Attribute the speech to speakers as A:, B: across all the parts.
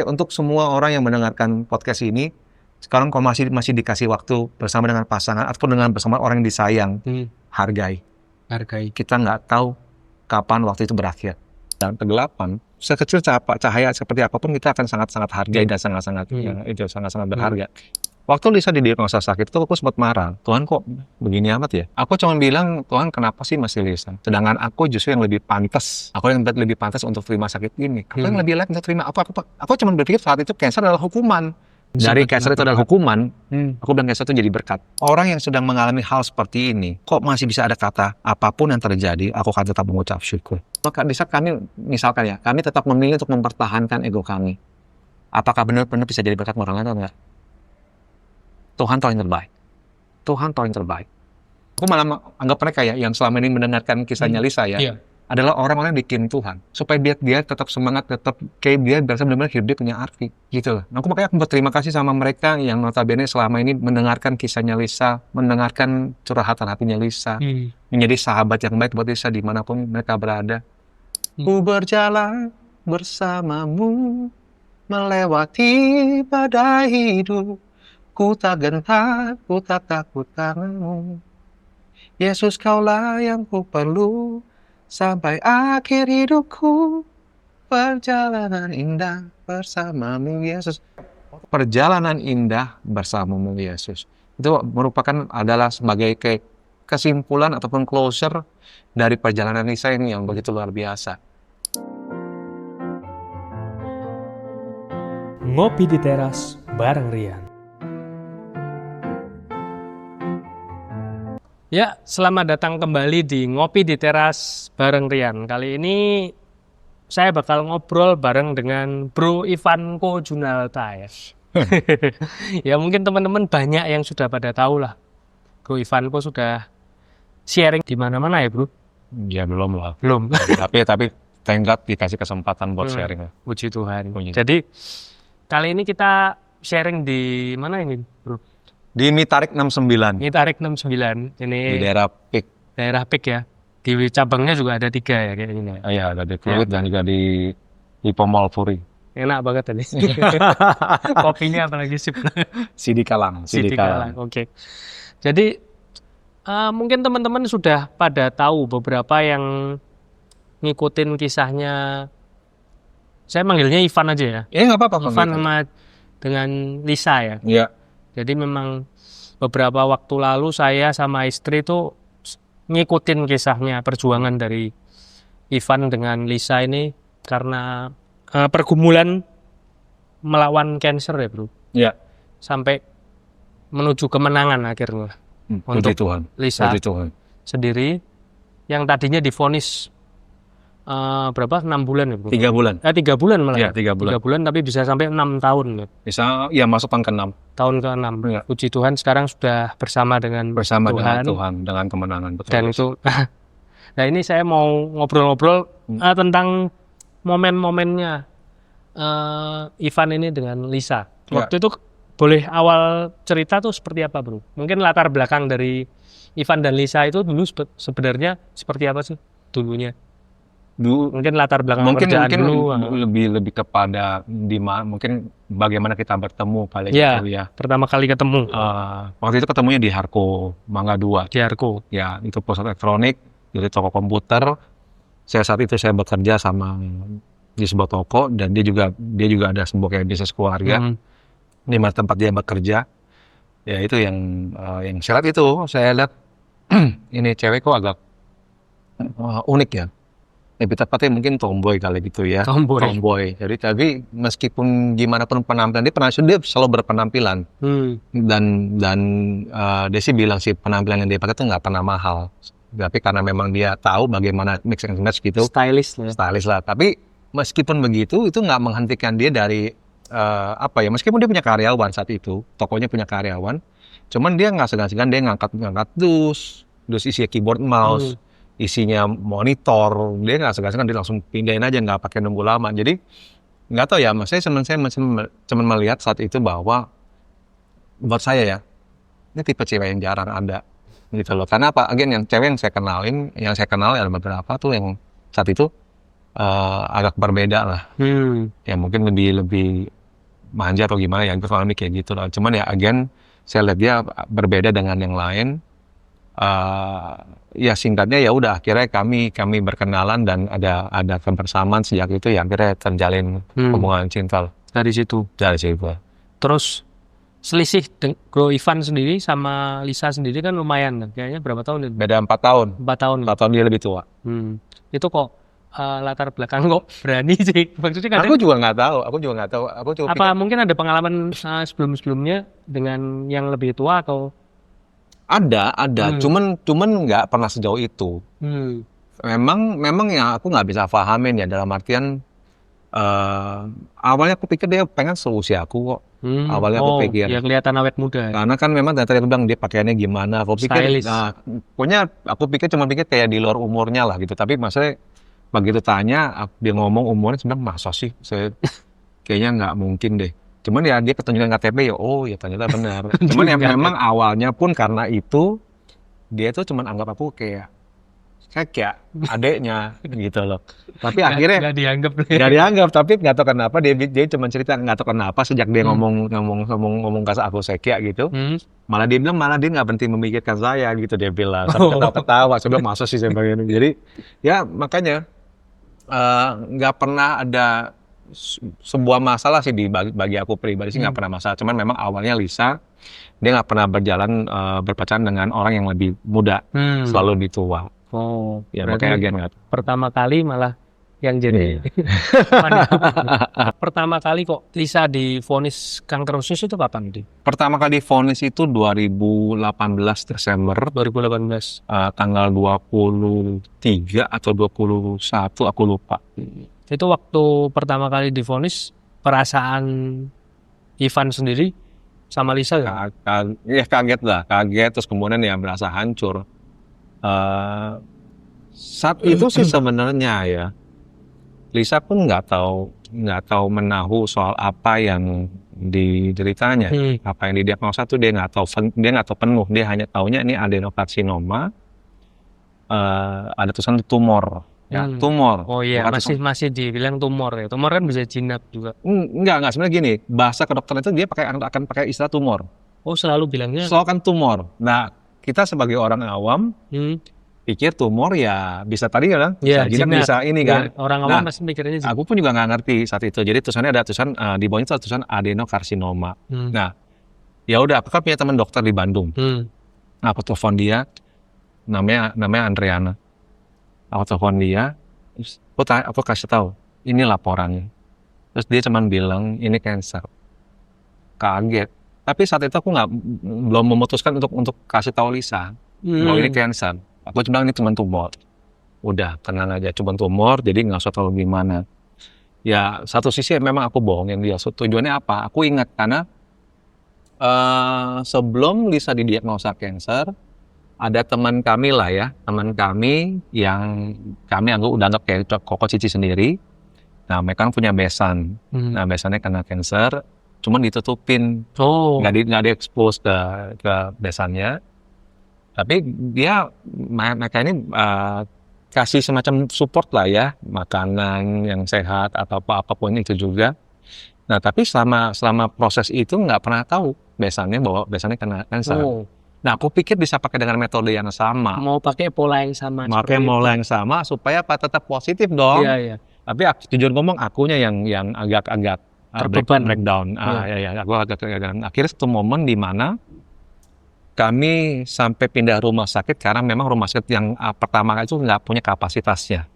A: Untuk semua orang yang mendengarkan podcast ini, sekarang kau masih dikasih waktu bersama dengan pasangan ataupun dengan bersama orang yang disayang, hargai. Kita nggak tahu kapan waktu itu berakhir. Dan kegelapan, sekecil cahaya seperti apapun kita akan sangat-sangat hargai dan sangat-sangat itu sangat-sangat berharga. Waktu Lisa didiagnosa sakit itu aku sempat marah. Tuhan kok begini amat ya? Aku cuma bilang, Tuhan kenapa sih masih Lisa? Sedangkan aku justru yang lebih pantas. Aku yang lebih pantas untuk terima sakit ini. Aku yang lebih layak untuk terima. Aku cuma berpikir saat itu cancer adalah hukuman. Dari cancer itu adalah hukuman, aku bilang cancer itu jadi berkat. Orang yang sedang mengalami hal seperti ini, kok masih bisa ada kata, apapun yang terjadi, aku akan tetap mengucap syukur. Maka di saat kami, misalkan ya, kami tetap memilih untuk mempertahankan ego kami. Apakah benar-benar bisa jadi berkat orang lain atau enggak? Tuhan tahu yang terbaik. Tuhan tahu yang terbaik. Aku malah anggap mereka ya, yang selama ini mendengarkan kisahnya Lisa ya, adalah orang-orang yang dikirim Tuhan. Supaya dia tetap semangat, tetap kayak dia berasa benar-benar hidup dia punya arti. Gitu loh. Aku makanya aku berterima kasih sama mereka yang notabene selama ini mendengarkan kisahnya Lisa, mendengarkan curhatan hatinya Lisa, menjadi sahabat yang baik buat Lisa dimanapun mereka berada. Ku berjalan bersamamu, melewati badai hidup. Ku tak gentar, ku tak takut karenamu. Yesus kaulah yang ku perlu sampai akhir hidupku. Perjalanan indah bersamamu Yesus. Perjalanan indah bersamamu Yesus. Itu merupakan adalah sebagai kesimpulan ataupun closure dari perjalanan Lisa ini yang begitu luar biasa.
B: Ngopi di teras bareng Rian. Ya, selamat datang kembali di Ngopi di Teras bareng Rian. Kali ini saya bakal ngobrol bareng dengan Bro Ivanko Junalta ya. Ya mungkin teman-teman banyak yang sudah pada tahu lah. Bro Ivanko sudah sharing di mana-mana ya, Bro?
A: Ya belum lah.
B: Belum.
A: tapi thank God dikasih kesempatan buat sharing.
B: Puji Tuhan. Jadi kali ini kita sharing di mana ini, Bro?
A: Di Mitarik 69.
B: Mitarik 69. Ini
A: di daerah PIK.
B: Daerah PIK ya. Di cabangnya juga ada 3 ya kayak ini.
A: Iya, ada di Fluid dan juga di Pomol Puri.
B: Enak banget tadi. Kopinya apalagi sip.
A: Sidi Kalang.
B: Oke. Jadi mungkin teman-teman sudah pada tahu beberapa yang ngikutin kisahnya. Saya manggilnya Ivan aja ya.
A: Iya nggak apa-apa.
B: Ivan sama dengan Lisa ya.
A: Iya.
B: Jadi memang beberapa waktu lalu saya sama istri tuh ngikutin kisahnya perjuangan dari Ivan dengan Lisa ini karena pergumulan melawan cancer ya, Bro.
A: Iya.
B: Sampai menuju kemenangan akhirnya. Untuk
A: Tuhan.
B: Lisa sendiri yang tadinya divonis berapa? 6 bulan ya, Bro?
A: 3 bulan.
B: 3 bulan malah.
A: Iya, 3 bulan.
B: 3 bulan tapi bisa sampai 6 tahun.
A: Bisa, ya masuk tahun ke-6.
B: Tahun ke-6. Ya. Puji Tuhan sekarang sudah bersama dengan
A: Tuhan, dengan kemenangan. Betul.
B: Dan itu, nah ini saya mau ngobrol-ngobrol tentang momen-momennya Ivan ini dengan Lisa. Waktu itu boleh awal cerita tuh seperti apa, Bro? Mungkin latar belakang dari Ivan dan Lisa itu dulu sebenarnya seperti apa sih dulunya? Mungkin latar belakang pekerjaan dulu.
A: Lebih kepada mungkin bagaimana kita bertemu kali
B: ya. Pertama kali ketemu.
A: Waktu itu ketemunya di Harko Mangga 2.
B: Di Harko.
A: Ya, itu pusat elektronik, jadi toko komputer. Saat itu saya bekerja sama di sebuah toko dan dia juga ada sebuah kayak bisnis keluarga. Di mana tempat dia bekerja. Ya itu yang saya lihat itu, saya lihat ini cewek kok agak unik ya. Lebih tepatnya mungkin tomboy kali gitu ya. Tomboy. Jadi tapi meskipun gimana pun penampilan dia selalu berpenampilan. Dan dia sih bilang sih penampilan yang dia pakai tuh nggak pernah mahal. Tapi karena memang dia tahu bagaimana mix and match gitu. Stylish lah. Tapi meskipun begitu itu nggak menghentikan dia dari meskipun dia punya karyawan saat itu, tokonya punya karyawan. Cuman dia nggak segan-segan dia ngangkat dus isinya keyboard mouse. Isinya monitor, dia nggak segan-segan dia langsung pindahin aja, nggak pakai nunggu lama. Jadi nggak tahu ya, saya cuma melihat saat itu bahwa buat saya ya, ini tipe cewek yang jarang ada gitu loh. Karena apa? Again, yang cewek yang saya kenal ada beberapa tuh yang saat itu agak berbeda lah. Ya mungkin lebih manja atau gimana ya, kurang lebih kayak gitu lah. Cuman ya again, saya lihat dia berbeda dengan yang lain. Ya singkatnya ya udah, akhirnya kami berkenalan dan ada kebersamaan sejak itu ya, akhirnya terjalin hubungan cinta
B: Dari situ. Terus selisih Bro Ivan sendiri sama Lisa sendiri kan lumayan kan? Kayaknya berapa tahun?
A: Beda 4 tahun.
B: 4 tahun.
A: 4 tahun dia lebih tua.
B: Itu kok latar belakang kok berani sih? Maksudnya kadang,
A: Aku juga nggak tahu. Aku coba
B: apa mungkin ada pengalaman sebelum-sebelumnya dengan yang lebih tua atau?
A: Ada. Cuman nggak pernah sejauh itu. Memang ya aku nggak bisa pahamin ya, dalam artian awalnya aku pikir dia pengen seusia aku kok. Awalnya aku pikir.
B: Ya kelihatan awet muda.
A: Karena kan memang ternyata dia bilang dia pakaiannya gimana. Aku pikir, pokoknya aku cuma pikir kayak di luar umurnya lah gitu. Tapi maksudnya begitu tanya, dia ngomong umurnya, sebenarnya masa sih? Saya kayaknya nggak mungkin deh. Cuman ya dia ketunjukan KTP ya, oh ya ternyata benar. Cuman ya memang awalnya pun karena itu dia tuh cuman anggap aku kayak adeknya gitu loh. Tapi akhirnya nggak dianggap, tapi nggak tahu kenapa dia cuma cerita, nggak tahu kenapa sejak dia ngomong ke aku Sekia gitu, malah dia nggak berhenti memikirkan saya gitu, dia bilang sampai ketawa. Saya bilang masa sih saya begini. Jadi ya makanya nggak pernah ada sebuah masalah sih bagi aku pribadi sih, nggak pernah masalah. Cuman memang awalnya Lisa dia nggak pernah berpacaran dengan orang yang lebih muda, selalu lebih tua. Ya makanya agen nggak.
B: Pertama kali malah yang jadi. Pertama kali kok Lisa divonis kanker usus itu kapan?
A: Pertama kali divonis itu 2018 Desember.
B: 2018.
A: Tanggal 23 atau 21 aku lupa.
B: Itu waktu pertama kali divonis, perasaan Ivan sendiri sama Lisa ya?
A: Ya kaget lah, terus kemudian ya merasa hancur. Saat itu sih sebenarnya ya Lisa pun nggak tahu menahu soal apa yang dideritanya, apa yang didiagnosa tuh dia nggak tahu penuh. Dia hanya taunya ini adenokarsinoma, ada tulisan tumor. Ya, tumor.
B: Oh iya, masih dibilang tumor ya. Tumor kan bisa jinak juga.
A: Enggak sebenarnya gini, bahasa kedokteran itu dia akan pakai istilah tumor.
B: Oh, selalu bilangnya.
A: Selalu kan tumor. Nah, kita sebagai orang awam pikir tumor ya bisa tadi kan, bisa jinak, bisa ini kan.
B: Orang awam masih mikirnya jinak.
A: Aku pun juga nggak ngerti saat itu. Jadi tulisannya ada tulisan di bawahnya tulisan adenokarsinoma. Nah, ya udah aku kan punya teman dokter di Bandung. Nah, aku telepon dia, namanya Andriana. Aku telepon dia, aku kasih tahu ini laporannya. Terus dia cuma bilang ini cancer. Kaget. Tapi saat itu aku belum memutuskan untuk kasih tahu Lisa bahwa ini cancer. Aku cuma bilang ini cuma tumor. Udah tenang aja, cuma tumor, jadi nggak usah tahu gimana. Ya satu sisi memang aku bohongin dia. Tujuannya apa? Aku ingat karena sebelum Lisa didiagnosa cancer, ada teman kami lah ya, teman kami yang kami udah anggap kayak koko cici sendiri. Nah mereka kan punya besan. Nah besannya kena cancer, cuman ditutupin, nggak di-expose ke besannya. Tapi mereka ini kasih semacam support lah ya, makanan yang sehat atau apapun itu juga. Nah tapi selama proses itu nggak pernah tahu bahwa besannya kena cancer. Nah, aku pikir bisa pakai dengan metode yang sama.
B: Mau pakai pola yang sama.
A: Pakai pola yang sama supaya tetap positif dong.
B: Iya.
A: Tapi jujur ngomong akunya yang agak breakdown. Aku agak. Akhirnya satu momen di mana kami sampai pindah rumah sakit karena memang rumah sakit yang pertama itu nggak punya kapasitasnya.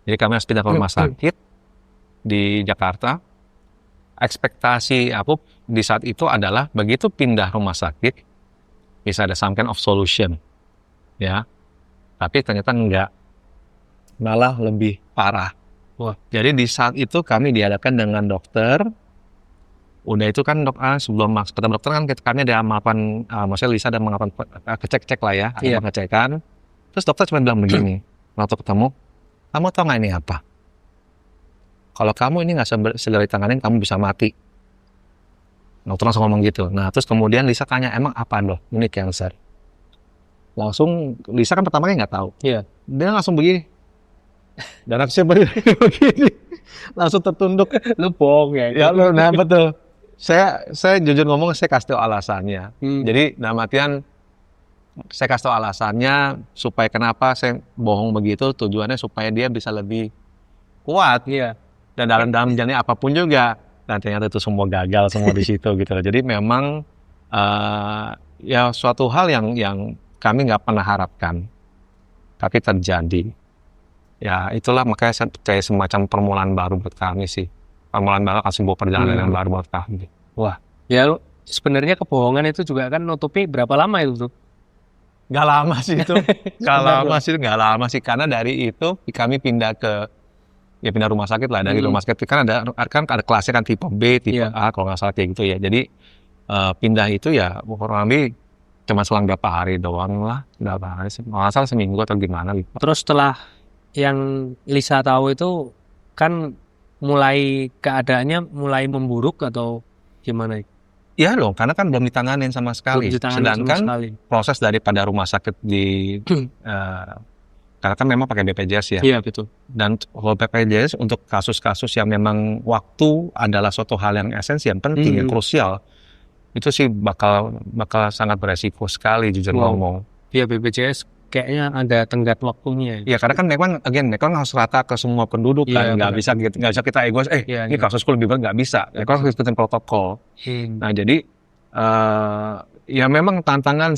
A: Jadi kami harus pindah ke rumah sakit di Jakarta. Ekspektasi aku di saat itu adalah begitu pindah rumah sakit bisa ada some kind of solution, ya. Tapi ternyata enggak, malah lebih parah. Jadi di saat itu kami dihadapkan dengan dokter. Udah itu kan sebelum ketemu dokter kan kami ada melakukan, maksudnya Lisa ada melakukan cek lah ya, ada pengecekan. Terus dokter cuma bilang begini, waktu ketemu, kamu tahu nggak ini apa? Kalau kamu ini nggak segera ditanganin, kamu bisa mati. Dokter langsung ngomong gitu. Nah, terus kemudian Lisa tanya, emang apa loh? Ini cancer. Langsung, Lisa kan pertama kali nggak tahu.
B: Iya.
A: Dia langsung begini. Dan aku seperti begini, langsung tertunduk.
B: Lu bohong ya.
A: Ya, nah betul. Saya jujur ngomong, saya kasih tahu alasannya. Jadi dalam artian saya kasih tahu alasannya supaya kenapa saya bohong begitu, tujuannya supaya dia bisa lebih kuat.
B: Iya.
A: Dan dalam jalannya apapun juga, dan ternyata itu semua gagal semua di situ gitu. Jadi memang ya suatu hal yang kami nggak pernah harapkan, tapi terjadi. Ya itulah makanya saya percaya semacam permulaan baru buat kami sih. Permulaan baru akan sebuah perjalanan yang baru buat kami. Wah.
B: Ya sebenarnya kebohongan itu juga kan nutupi berapa lama itu tuh?
A: Gak lama sih itu. Gak lama sih. Karena dari itu kami pindah pindah rumah sakit lah. Dari rumah sakit kan ada kelasnya kan tipe B, tipe A kalau nggak salah kayak gitu ya. Jadi pindah itu ya kurang lebih cuma selang berapa hari doang lah. Berapa hari sih? Nggak salah seminggu atau gimana gitu.
B: Terus setelah yang Lisa tahu itu kan keadaannya mulai memburuk atau gimana?
A: Iya loh, karena kan belum ditanganin sama sekali. Sedangkan proses daripada rumah sakit karena kan memang pakai BPJS ya.
B: Iya betul.
A: Dan kalau BPJS untuk kasus-kasus yang memang waktu adalah suatu hal yang esensial, penting, yang krusial, itu sih bakal sangat beresiko sekali jujur ngomong.
B: Iya BPJS kayaknya ada tenggat waktunya.
A: Iya karena kan memang harus rata ke semua penduduk kan, nggak bisa kita egois. Ini kasusku lebih berat, nggak bisa. Mereka harus ikutin protokol. Nah jadi ya memang tantangan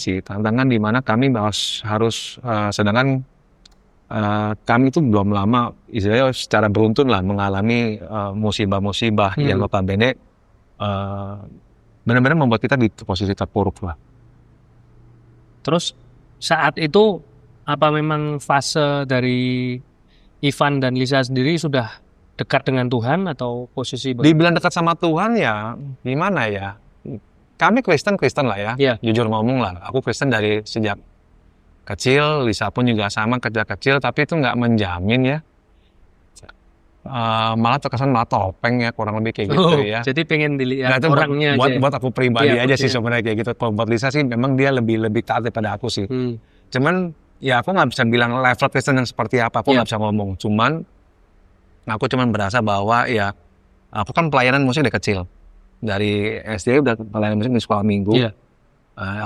A: di mana kami harus sedangkan kami itu belum lama, istilahnya secara beruntun lah mengalami musibah-musibah yang notabene benar-benar membuat kita di posisi terpuruk lah.
B: Terus saat itu apa memang fase dari Ivan dan Lisa sendiri sudah dekat dengan Tuhan atau posisi?
A: Dibilang dekat sama Tuhan ya gimana ya? Kami Kristen lah ya. Jujur ngomong lah, aku Kristen dari sejak kecil, Lisa pun juga sama kerja kecil, tapi itu nggak menjamin ya. Malah terkesan topeng ya, kurang lebih kayak gitu ya.
B: Jadi pengen dilihat orangnya
A: buat aku pribadi aja sih sebenarnya kayak gitu. Buat Lisa sih memang dia lebih taat daripada aku sih. Cuman ya aku nggak bisa bilang level Kristen yang seperti apa, aku nggak bisa ngomong. Cuman aku berasa bahwa ya aku kan pelayanan musik dari kecil. Dari SD udah pelayanan musik di sekolah minggu.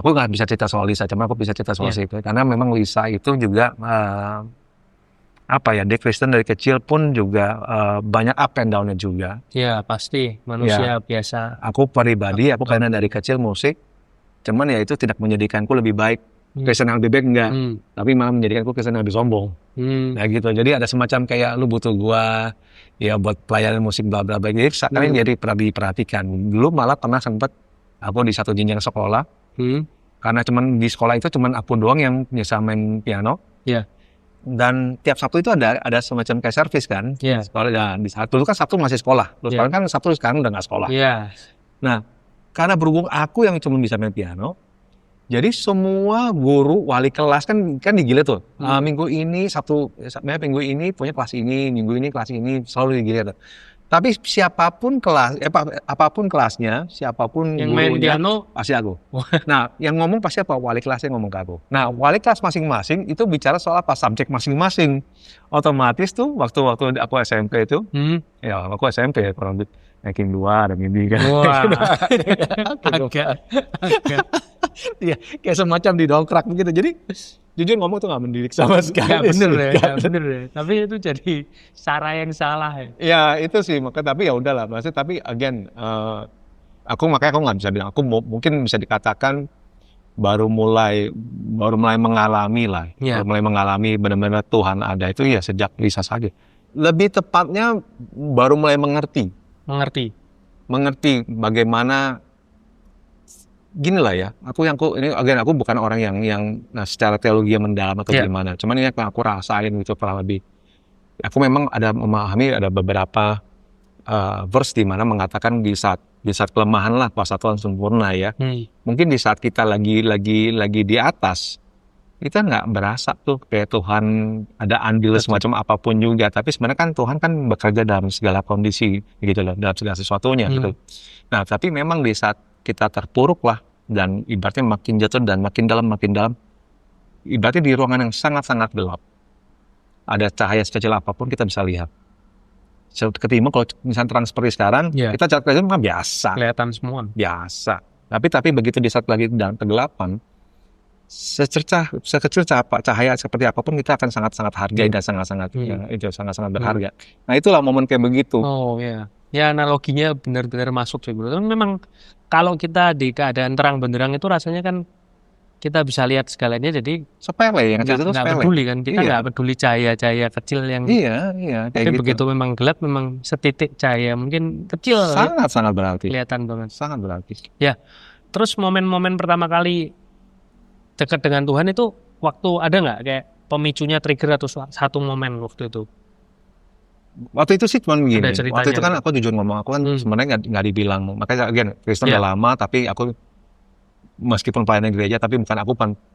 A: Aku nggak bisa cerita soal Lisa, cuma aku bisa cerita soal itu. Karena memang Lisa itu juga dia Kristen dari kecil pun juga banyak up and down-nya juga.
B: Iya pasti manusia biasa.
A: Aku pribadi, aku karena dari kecil musik, cuman ya itu tidak menjadikanku lebih baik. Kristen yang lebih baik enggak, tapi malah menjadikanku Kristen yang lebih sombong. Nah gitu, jadi ada semacam kayak lu butuh gua ya buat pelayanan musik bla bla bla. Jadi sekarang jadi pernah diperhatikan. Dulu malah pernah sempat aku di satu jenjang sekolah, karena cuman di sekolah itu cuman aku doang yang bisa main piano. Dan tiap Sabtu itu ada semacam kayak servis kan. Sekolah dan di saat dulu kan Sabtu masih sekolah. Sekarang kan Sabtu sekarang udah nggak sekolah. Nah, karena berhubung aku yang cuma bisa main piano, jadi semua guru wali kelas kan digilir tuh. Minggu ini minggu ini punya kelas ini, minggu ini kelas ini, selalu digilir tuh. Tapi siapapun apapun kelasnya, siapapun
B: yang
A: gurunya,
B: main piano
A: pasti aku. Nah, yang ngomong pasti apa? Wali kelasnya ngomong ke aku. Nah, wali kelas masing-masing itu bicara soal apa? Subjek masing-masing. Otomatis tuh waktu aku SMP itu, ya aku SMP ya kurang lebih ranking 2 dan ini kan.
B: Wah, agak.
A: Ya, kayak semacam didongkrak begitu. Jadi jujur ngomong tuh nggak mendidik sama sekali.
B: Bener ya. Tapi itu jadi cara yang salah ya.
A: Ya itu sih, tapi ya udahlah. Maksudnya tapi again, aku nggak bisa bilang. Aku mungkin bisa dikatakan baru mulai mengalami lah. Baru mulai mengalami benar-benar Tuhan ada itu ya sejak Lisa saja. Lebih tepatnya baru mulai mengerti bagaimana. Gini lah ya, aku bukan orang yang secara teologi yang mendalam atau gimana. Cuman ini aku rasain gitu kurang lebih. Aku memang ada memahami ada beberapa verse di mana mengatakan di saat kelemahan lah kuasa Tuhan sempurna ya. Mungkin di saat kita lagi di atas, kita nggak berasa tuh kayak Tuhan ada andil semacam apapun juga. Tapi sebenarnya kan Tuhan kan bekerja dalam segala kondisi gitu loh, dalam segala sesuatunya gitu. Nah tapi memang di saat kita terpuruk lah dan ibaratnya makin jatuh dan makin dalam ibaratnya di ruangan yang sangat-sangat gelap ada cahaya sekecil apapun kita bisa lihat. Ketimbang kalau misalnya terang seperti sekarang, kita cari gereja memang biasa.
B: Kelihatan semua.
A: Biasa. Tapi begitu di saat lagi dalam kegelapan, sekecil cahaya seperti apapun kita akan sangat-sangat hargai dan sangat-sangat itu sangat-sangat berharga. Nah itulah momen kayak begitu.
B: Oh ya, ya analoginya benar-benar masuk sih bro. Memang kalau kita di keadaan terang benderang itu rasanya kan kita bisa lihat segalanya, jadi
A: sepele yang
B: nggak peduli kan, kita nggak peduli cahaya-cahaya kecil yang tapi gitu. Begitu memang gelap, memang setitik cahaya mungkin kecil
A: sangat berarti,
B: kelihatan banget,
A: sangat berarti
B: ya. Terus momen-momen pertama kali dekat dengan Tuhan itu waktu ada nggak kayak pemicunya, trigger atau satu momen waktu itu?
A: Waktu itu sih cuma begini, waktu itu kan aku jujur ngomong, aku kan sebenarnya nggak dibilang, makanya Kristen udah lama, tapi aku meskipun pelayanan gereja, tapi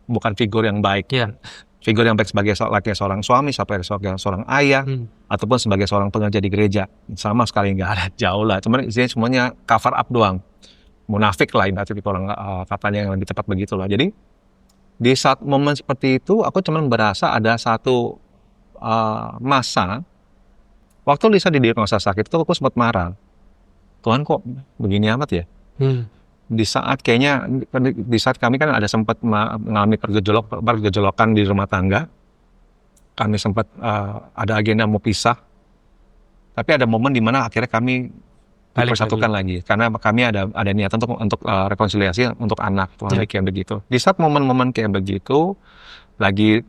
A: bukan figur yang baik. Figur yang baik sebagai seorang suami, sebagai seorang ayah, ataupun sebagai seorang pengerja di gereja. Sama sekali nggak ada, jauh lah. Cuman isinya semuanya cover up doang. Munafik lah, tapi orang katanya yang lebih tepat begitu lah. Jadi di saat momen seperti itu, aku cuma berasa ada satu masa, waktu Lisa didiagnosa sakit itu aku sempat marah. Tuhan kok begini amat ya? Di saat kami kan ada sempat mengalami pergejolokan di rumah tangga, kami sempat ada agenda mau pisah, tapi ada momen di mana akhirnya kami dipersatukan lagi, karena kami ada niatan untuk rekonsiliasi untuk anak, kayak begitu. Di saat momen-momen kayak begitu, lagi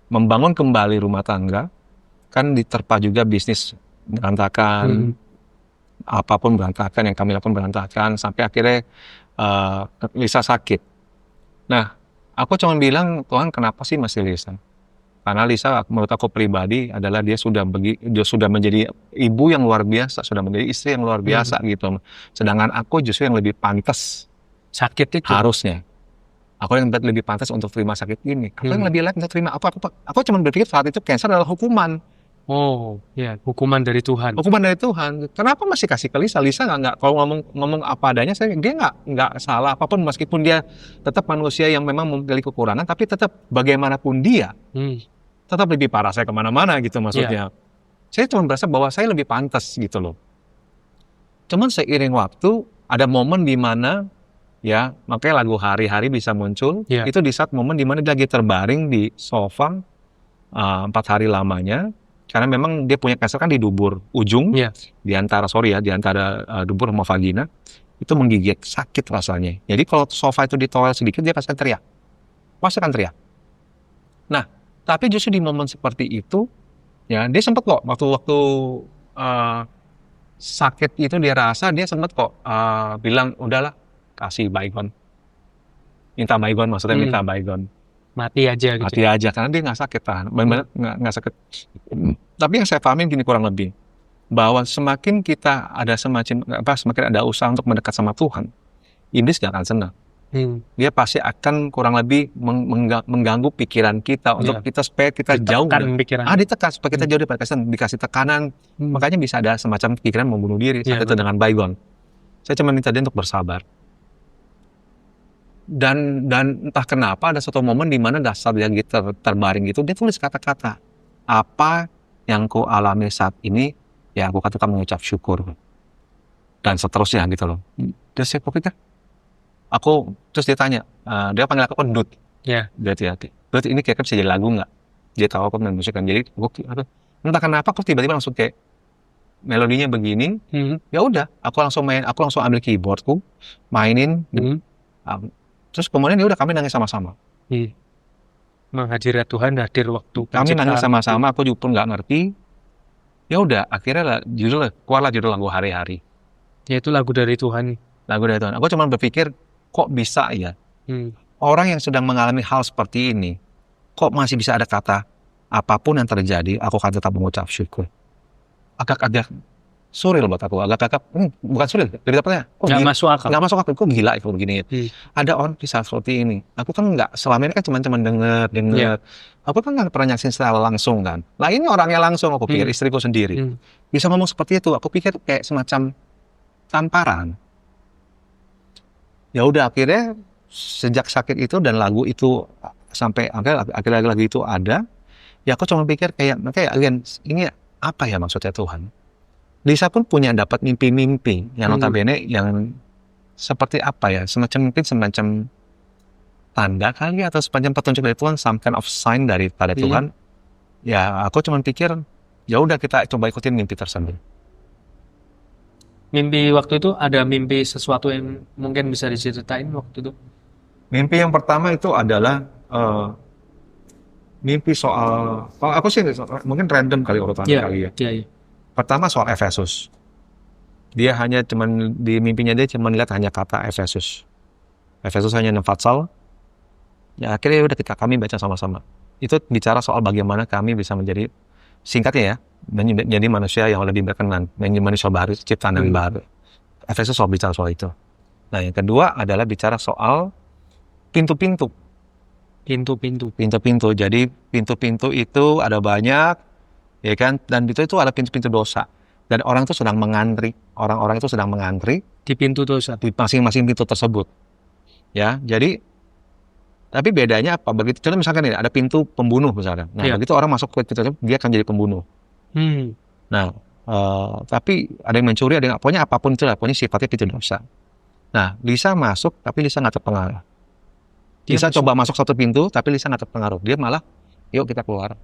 A: membangun kembali rumah tangga, kan diterpa juga bisnis berantakan. Apapun berantakan, yang kami lakukan berantakan, sampai akhirnya Lisa sakit. Nah, aku cuma bilang, Tuhan kenapa sih masih Lisa? Karena Lisa menurut aku pribadi adalah dia sudah menjadi ibu yang luar biasa, sudah menjadi istri yang luar biasa gitu. Sedangkan aku justru yang lebih pantas
B: sakit itu.
A: Harusnya. Aku yang lebih pantas untuk terima sakit ini. Aku yang lebih layak untuk terima. Aku cuma berpikir saat itu cancer adalah hukuman.
B: Oh, ya, hukuman dari Tuhan.
A: Hukuman dari Tuhan. Kenapa masih kasih ke Lisa? Lisa nggak kalau ngomong apa adanya, dia nggak salah apapun, meskipun dia tetap manusia yang memang memiliki kekurangan, tapi tetap bagaimanapun dia tetap lebih parah saya kemana-mana gitu maksudnya. Saya cuma merasa bahwa saya lebih pantas gitu loh. Cuman seiring waktu ada momen di mana ya makanya lagu Hari-Hari bisa muncul. Itu di saat momen di mana dia lagi terbaring di sofa 4 hari lamanya. Karena memang dia punya kanker kan di dubur ujung, di antara dubur sama vagina, itu menggigit, sakit rasanya. Jadi kalau sofa itu ditolak sedikit, dia pasti akan teriak. Nah, tapi justru di momen seperti itu, ya dia sempat kok, waktu sakit itu dia rasa, dia sempat kok bilang, udahlah, kasih baygon. Minta baygon.
B: Mati aja gitu.
A: Mati aja, karena dia nggak sakit, benar-benar nggak sakit. Tapi yang saya pahamin gini kurang lebih, bahwa semakin ada usaha untuk mendekat sama Tuhan, iblis nggak akan senang. Dia pasti akan kurang lebih mengganggu pikiran kita untuk kita supaya kita jauh. Ditekan supaya kita jauh daripada Kristen, dikasih tekanan, makanya bisa ada semacam pikiran membunuh diri saat itu dengan baygon. Saya cuma minta dia untuk bersabar. Dan entah kenapa ada suatu momen di mana saat dia terbaring gitu, dia tulis kata-kata, apa yang ku alami saat ini, ya aku katakan mengucap syukur, dan seterusnya gitu loh. Terus saya pikir, terus dia tanya, dia panggil aku Dut. Dut ini kira-kira bisa jadi lagu nggak? Dia tahu aku main musik kan, jadi entah kenapa aku tiba-tiba langsung kayak melodinya begini, ya udah, aku langsung ambil keyboardku, mainin. Terus kemudian ya udah kami nangis sama-sama.
B: Menghadirat Tuhan, hadir waktu
A: kami nangis sama-sama, aku juga pun nggak ngerti. Ya udah, akhirnya keluarlah judul lagu Hari-Hari.
B: Ya itu lagu dari Tuhan.
A: Lagu dari Tuhan. Aku cuma berpikir, kok bisa ya? Orang yang sedang mengalami hal seperti ini, kok masih bisa ada kata, apapun yang terjadi, aku akan tetap mengucap syukur. Agak surreal buat aku, bukan surreal, dari dapatnya
B: nggak masuk akal,
A: kok gila itu begini. Ada orang bisa seperti ini. Aku kan nggak, selama ini kan cuma dengar. Aku kan nggak pernah nyaksin secara langsung kan. Nah ini orangnya langsung, aku pikir istriku sendiri bisa ngomong seperti itu. Aku pikir kayak semacam tamparan. Ya udah, akhirnya sejak sakit itu dan lagu itu sampai akhirnya lagu itu ada, Ya aku cuma pikir kayak again, ini apa ya maksudnya Tuhan? Lisa pun punya dapat mimpi-mimpi yang notabene yang seperti apa ya, semacam tanda kali atau semacam petunjuk dari Tuhan, some kind of sign daripada Tuhan. Ya aku cuma pikir ya udah kita coba ikutin mimpi tersebut.
B: Mimpi waktu itu ada mimpi sesuatu yang mungkin bisa diceritain waktu itu?
A: Mimpi yang pertama itu adalah mimpi soal, kalau aku sih mungkin random kali urutannya kali ya.
B: Iya.
A: Pertama soal Efesus. Dia hanya di mimpinya dia cuma lihat hanya kata Efesus. Efesus hanya 6 pasal. Ya akhirnya udah kami baca sama-sama. Itu bicara soal bagaimana kami bisa menjadi, singkatnya ya, menjadi manusia yang lebih berkenan, menjadi manusia baru, ciptaan yang baru. Efesus soal bicara soal itu. Nah yang kedua adalah bicara soal pintu-pintu. Jadi pintu-pintu itu ada banyak, ya kan? Dan itu ada pintu-pintu dosa. Dan orang itu sedang mengantri. Orang-orang itu sedang mengantri
B: di pintu dosa.
A: Di masing-masing pintu tersebut. Ya, jadi tapi bedanya apa? Begitu contoh misalkan ini ada pintu pembunuh misalnya. Nah, begitu orang masuk ke pintu tersebut, dia akan jadi pembunuh. Nah, tapi ada yang mencuri, ada yang pokoknya apapun itu lah, pokoknya sifatnya pintu dosa. Nah, Lisa masuk, tapi Lisa nggak terpengaruh. Lisa coba masuk satu pintu, tapi Lisa nggak terpengaruh. Dia malah, yuk kita keluar.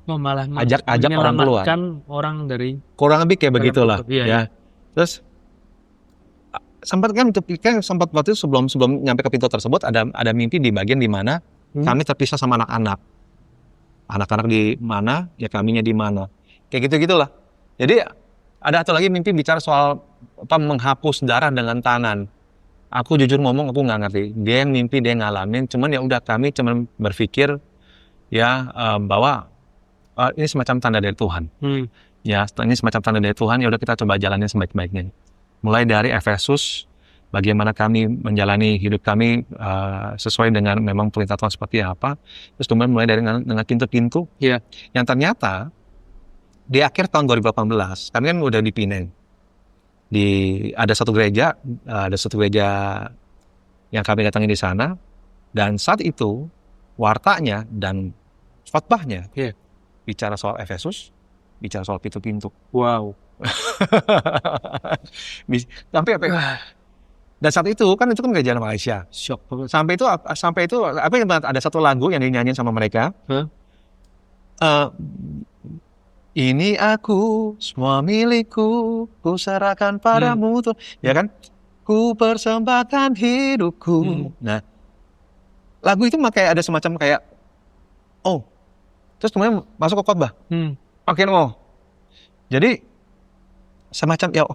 B: Malah
A: ajak orang keluar.
B: Orang dari
A: kurang lebih kayak begitulah. Ya. Terus sempat waktu itu sebelum nyampe ke pintu tersebut ada mimpi di bagian di mana kami terpisah sama anak-anak. Anak-anak di mana, ya kaminya di mana. Kayak gitu-gitulah. Jadi ada satu lagi mimpi bicara soal menghapus darah dengan tangan. Aku jujur ngomong, aku nggak ngerti. Dia yang mimpi, dia ngalamin. Cuman ya udah kami cuman berpikir ya bahwa ini semacam tanda dari Tuhan. Ya, ini semacam tanda dari Tuhan. Ya udah kita coba jalanin sebaik-baiknya. Mulai dari Efesus, bagaimana kami menjalani hidup kami sesuai dengan memang perintah Tuhan seperti apa. Terus kemudian mulai dari dengan pintu-pintu. Yang ternyata di akhir tahun 2018, kami kan udah di Pineng. Ada satu gereja yang kami datangi di sana, dan saat itu wartanya dan khotbahnya bicara soal Efesus, bicara soal pintu-pintu.
B: Wow.
A: Dan saat itu kan gereja Malaysia.
B: Shock banget.
A: Sampai itu ada satu lagu yang dinyanyiin sama mereka. Ini aku, semua milikku, ku serahkan padamu. Ya kan? Ku persembahkan hidupku. Nah, lagu itu kayak ada semacam kayak, terus kemudian masuk ke khotbah. Jadi semacam ya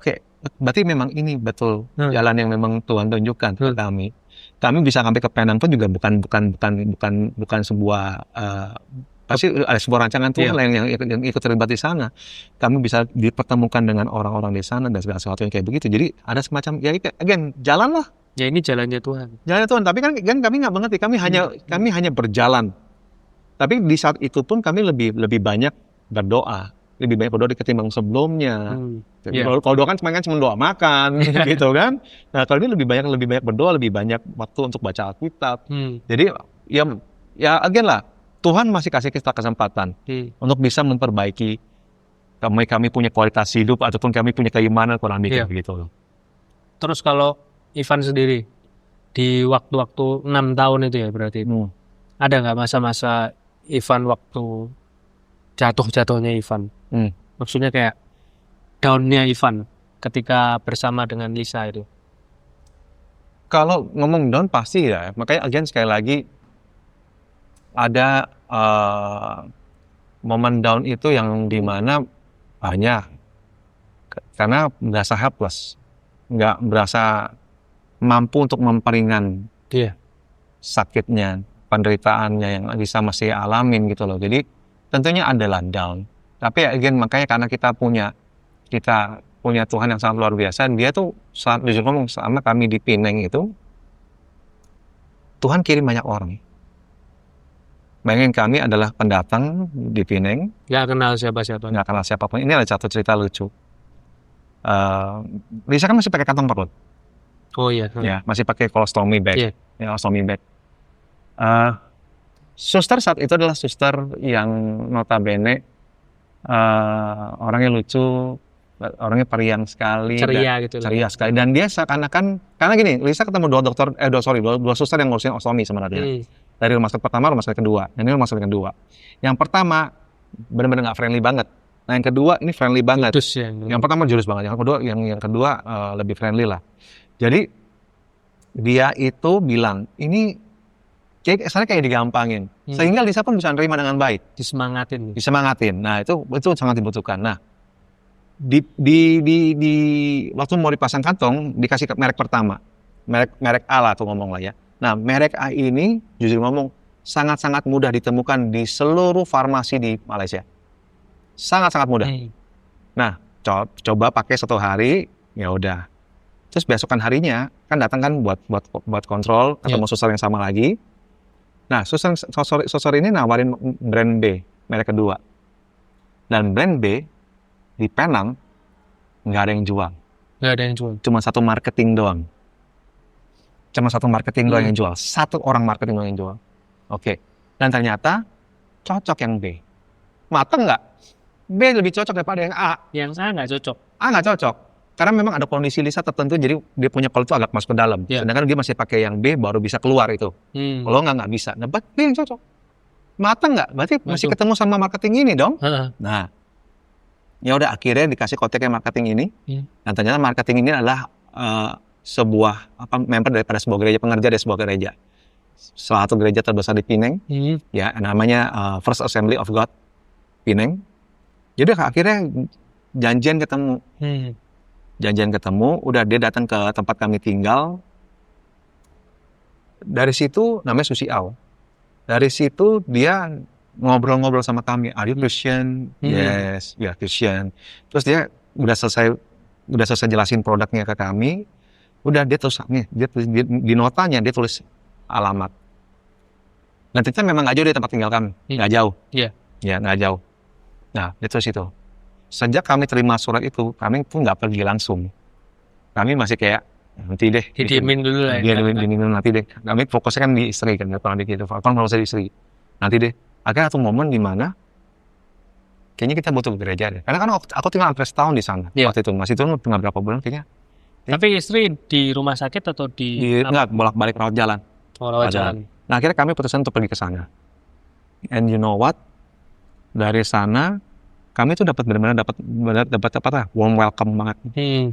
A: berarti memang ini betul jalan yang memang Tuhan tunjukkan ke kami. Kami bisa sampai ke Penang pun juga bukan sebuah pasti ada sebuah rancangan Tuhan yang ikut terlibat di sana. Kami bisa dipertemukan dengan orang-orang di sana dan segala sesuatu yang kayak begitu. Jadi ada semacam jalan lah.
B: Ya ini jalannya Tuhan.
A: Jalannya Tuhan. Tapi kan kami nggak mengerti. Kami hanya berjalan. Tapi di saat itu pun kami lebih banyak berdoa. Lebih banyak berdoa ketimbang sebelumnya. Kalau doa kan cuma doa makan, gitu kan. Nah kalau ini lebih banyak berdoa, lebih banyak waktu untuk baca Alkitab. Jadi ya again lah. Tuhan masih kasih kita kesempatan untuk bisa memperbaiki kami punya kualitas hidup ataupun kami punya keimanan kurang lebih begitu.
B: Terus kalau Ivan sendiri di waktu-waktu 6 tahun itu ya berarti ada nggak masa-masa Ivan waktu jatuh-jatuhnya Ivan? Maksudnya kayak down-nya Ivan ketika bersama dengan Lisa itu?
A: Kalau ngomong down pasti ya, makanya again sekali lagi ada momen down itu yang dimana banyak karena merasa helpless, nggak merasa mampu untuk memperingan sakitnya, penderitaannya yang bisa masih alamin gitu loh. Jadi tentunya adalah down. Tapi again makanya karena kita punya Tuhan yang sangat luar biasa, dia tuh saat ngomong sama kami di Pineng itu, Tuhan kirim banyak orang. Bayangin kami adalah pendatang di Pineng.
B: Nggak kenal siapa-siapa.
A: Nggak kenal siapapun. Ini ada satu cerita lucu. Lisa kan masih pakai kantong perut.
B: Oh iya.
A: Ya, masih pakai colostomy bag. Ya, colostomy bag. Suster saat itu adalah suster yang notabene orangnya lucu, orangnya periang sekali,
B: Ceria gitu.
A: ceria sekali. Dan dia seakan-akan, karena gini, Lisa ketemu dua suster yang ngurusin ostomi sebenarnya. Dari rumah sakit pertama, rumah sakit kedua. Dan ini rumah sakit kedua. Yang pertama benar-benar nggak friendly banget. Nah yang kedua ini friendly banget. Yang pertama jurus banget. Yang kedua lebih friendly lah. Jadi dia itu bilang ini kayak digampangin. Sehingga Lisa pun bisa nerima dengan baik. Disemangatin. Nah itu sangat dibutuhkan. Nah di waktu mau dipasang kantong dikasih merek pertama, merek A lah tuh ngomong lah ya. Nah merek A ini jujur ngomong sangat-sangat mudah ditemukan di seluruh farmasi di Malaysia, sangat-sangat mudah. Nah coba pakai 1 hari, ya udah. Terus besokan harinya kan datang kan buat kontrol, ketemu suster yang sama lagi. Nah suster ini nawarin brand B, merek kedua, dan brand B di Penang nggak ada yang jual. Cuma satu marketing doang. Yang jual. Satu orang marketing doang yang jual. Oke. Dan ternyata cocok yang B. Mateng nggak? B lebih cocok daripada yang A.
B: Yang A nggak cocok.
A: A nggak cocok. Karena memang ada kondisi Lisa tertentu, jadi dia punya kulit itu agak masuk ke dalam. Sedangkan dia masih pakai yang B baru bisa keluar itu. Kalau nggak bisa. Nah, B yang cocok. Mateng nggak? Berarti masih ketemu sama marketing ini dong. Nah, ya udah akhirnya dikasih kontaknya marketing ini. Dan ternyata marketing ini adalah sebuah member daripada sebuah gereja, pengerja dari sebuah gereja. Salah satu gereja terbesar di Penang, ya namanya First Assembly of God Penang. Jadi akhirnya janjian ketemu, udah dia datang ke tempat kami tinggal. Dari situ namanya Susi Au. Dari situ dia ngobrol-ngobrol sama kami. Are you Christian? Yes, we are Christian. Terus dia udah selesai jelasin produknya ke kami. Udah dia tulis di notanya dia tulis alamat. Dan ternyata memang nggak jauh dari tempat tinggal kami, nggak jauh. Ya nggak jauh. Nah dia tulis itu. Sejak kami terima surat itu, kami pun nggak pergi langsung. Kami masih kayak nanti deh.
B: Didiemin dulu lah.
A: Didiemin dulu nanti deh. Kami fokusnya kan di istri kan, kalau gitu. Kalau saya di istri, nanti deh. Akhirnya satu momen di mana kayaknya kita butuh gereja deh. Karena kan aku tinggal hampir setahun di sana. Waktu itu masih turun tinggal berapa bulan kayaknya.
B: Tapi istri di rumah sakit atau
A: enggak, bolak-balik rawat jalan.
B: Rawat jalan.
A: Nah akhirnya kami putuskan untuk pergi ke sana. And you know what? Dari sana kami tuh benar-benar dapat warm welcome banget.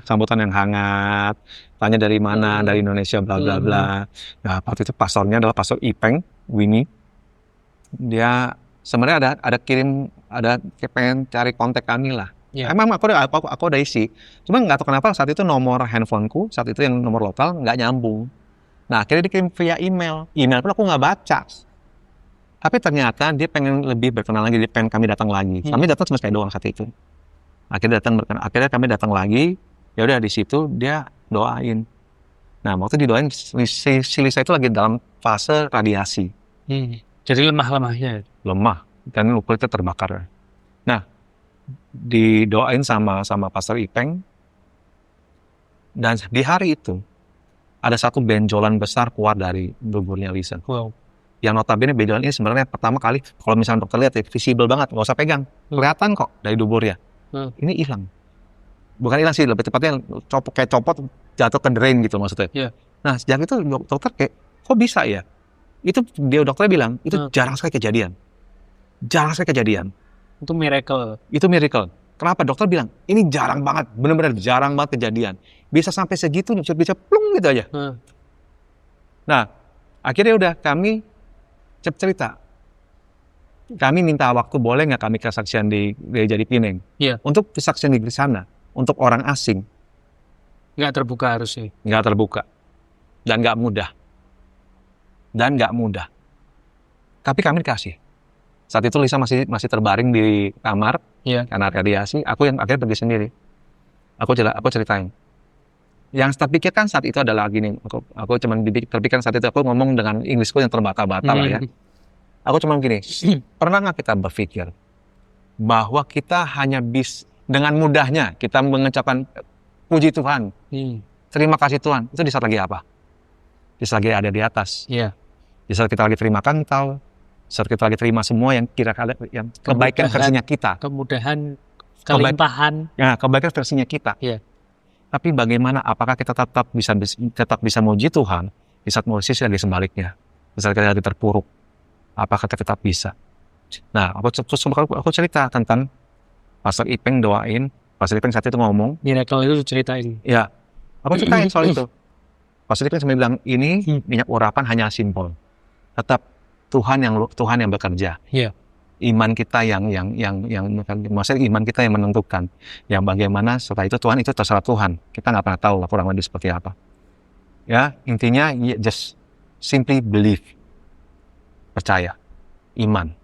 A: Sambutan yang hangat. Tanya dari mana, dari Indonesia, bla bla bla. Nah waktu itu pastornya adalah Pastor Ipeng, Winnie. Dia sebenarnya ada pengen cari kontak kami lah. Emang aku udah isi. Cuma nggak tahu kenapa saat itu nomor handphoneku, saat itu yang nomor lokal nggak nyambung. Nah akhirnya dikirim via email. Email pun aku nggak baca. Tapi ternyata dia pengen lebih berkenalan lagi, dia pengen kami datang lagi. Kami datang cuma sekali doang saat itu. Akhirnya kami datang lagi. Ya udah di situ dia doain. Nah waktu didoain si Lisa itu lagi dalam fase radiasi.
B: Jadi lemah-lemahnya.
A: Lemah dan kulitnya terbakar. Nah didoain sama Pastor Ipeng. Dan di hari itu ada satu benjolan besar keluar dari duburnya Lisa. Yang notabene benjolan ini sebenarnya pertama kali kalau misalnya dokter lihat ya visible banget, nggak usah pegang, kelihatan kok dari duburnya. Ini hilang. Bukan hilang sih, lebih tepatnya copot jatuh ke drain gitu maksudnya. Nah sejak itu dokter kayak kok bisa ya? Itu dia dokternya bilang itu jarang sekali kejadian. Itu miracle. Kenapa? Dokter bilang ini jarang banget, benar-benar jarang banget kejadian. Bisa sampai segitu, bisa plung gitu aja. Nah, akhirnya udah kami cerita. Kami minta waktu, boleh nggak kami kesaksian di gereja di Penang? Untuk kesaksian di sana, untuk orang asing.
B: Nggak terbuka harusnya.
A: Nggak terbuka. Dan nggak mudah. Tapi kami dikasih. Saat itu Lisa masih terbaring di kamar karena radiasi. Aku yang akhirnya pergi sendiri. Aku ceritain. Yang tak pikirkan saat itu adalah gini. Aku cuma terpikirkan saat itu aku ngomong dengan Inggrisku yang terbata-bata lah ya. Aku cuma gini. Pernah nggak kita berpikir bahwa kita hanya dengan mudahnya kita mengucapkan puji Tuhan, terima kasih Tuhan. Itu di saat lagi apa? Di saat lagi ada di atas. Di saat kita lagi terima kantau, Saat kita lagi terima semua yang kira-kira yang kebaikan versinya kita.
B: Kemudahan, kelimpahan.
A: Ya, kebaikan versinya kita.
B: Iya.
A: Tapi bagaimana? Apakah kita tetap bisa memuji Tuhan di saat posisi lagi sebaliknya? Di saat kita lagi terpuruk. Apakah kita tetap bisa? Nah, aku cerita tentang Pastor Ipeng doain. Pastor Ipeng saat itu ngomong.
B: Miracle itu ceritain.
A: Ya, aku ceritain soal itu. Pastor Ipeng sampai bilang, ini minyak urapan hanya simbol. Tetap Tuhan yang bekerja.
B: Iya.
A: Iman kita maksudnya iman kita yang menentukan. Yang bagaimana setelah itu Tuhan itu terserah Tuhan. Kita nggak pernah tahu lah kurang lebih seperti apa. Ya, intinya just simply believe. Percaya. Iman.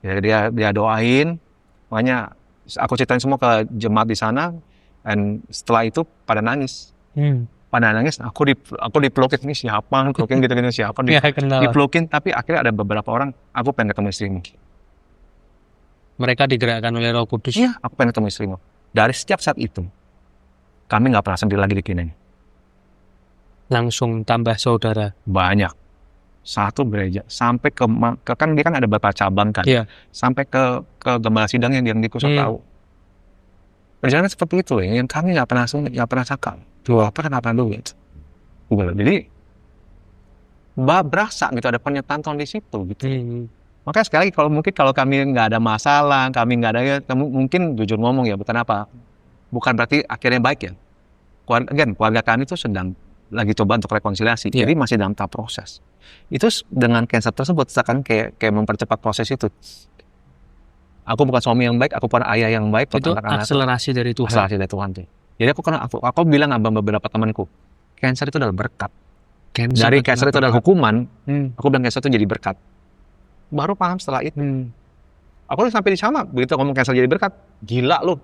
A: Ya, dia doain. Makanya aku ceritain semua ke jemaat di sana. Dan setelah itu pada nangis. Pada nangis, aku dipelukin, ini siapa? Pelukin gitu-gitu siapa? Dipelukin, tapi akhirnya ada beberapa orang, aku pengen ketemu istrimu.
B: Mereka digerakkan oleh Roh Kudus.
A: Iya, aku pengen ketemu istrimu. Dari setiap saat itu, kami nggak pernah sendiri lagi di Pineng.
B: Langsung tambah saudara.
A: Banyak. Satu gereja. Sampai kan dia kan ada beberapa cabang kan.
B: Iya.
A: Sampai ke gembala sidang yang di Kusut tahu. Perjalanan seperti itu ya, yang kami nggak pernah cakap. Apa kenapa dulu gitu. Jadi, berasa gitu, ada pernyataan Tuhan di situ gitu. Makanya sekali lagi kalau kami nggak ada masalah, kami nggak ada, mungkin jujur ngomong ya, bukan berarti akhirnya baik ya. Keluarga kami itu sedang lagi coba untuk rekonsiliasi, jadi masih dalam tahap proses. Itu dengan cancer tersebut, seakan kayak mempercepat proses itu. Aku bukan suami yang baik, aku bukan ayah yang baik.
B: Itu akselerasi dari Tuhan.
A: Akselerasi dari Tuhan tuh. Jadi aku bilang sama beberapa temanku, cancer itu adalah berkat. Dari cancer itu adalah hukuman, aku bilang cancer itu jadi berkat. Baru paham setelah itu. Aku sampai di sama, begitu ngomong cancer jadi berkat, gila lu.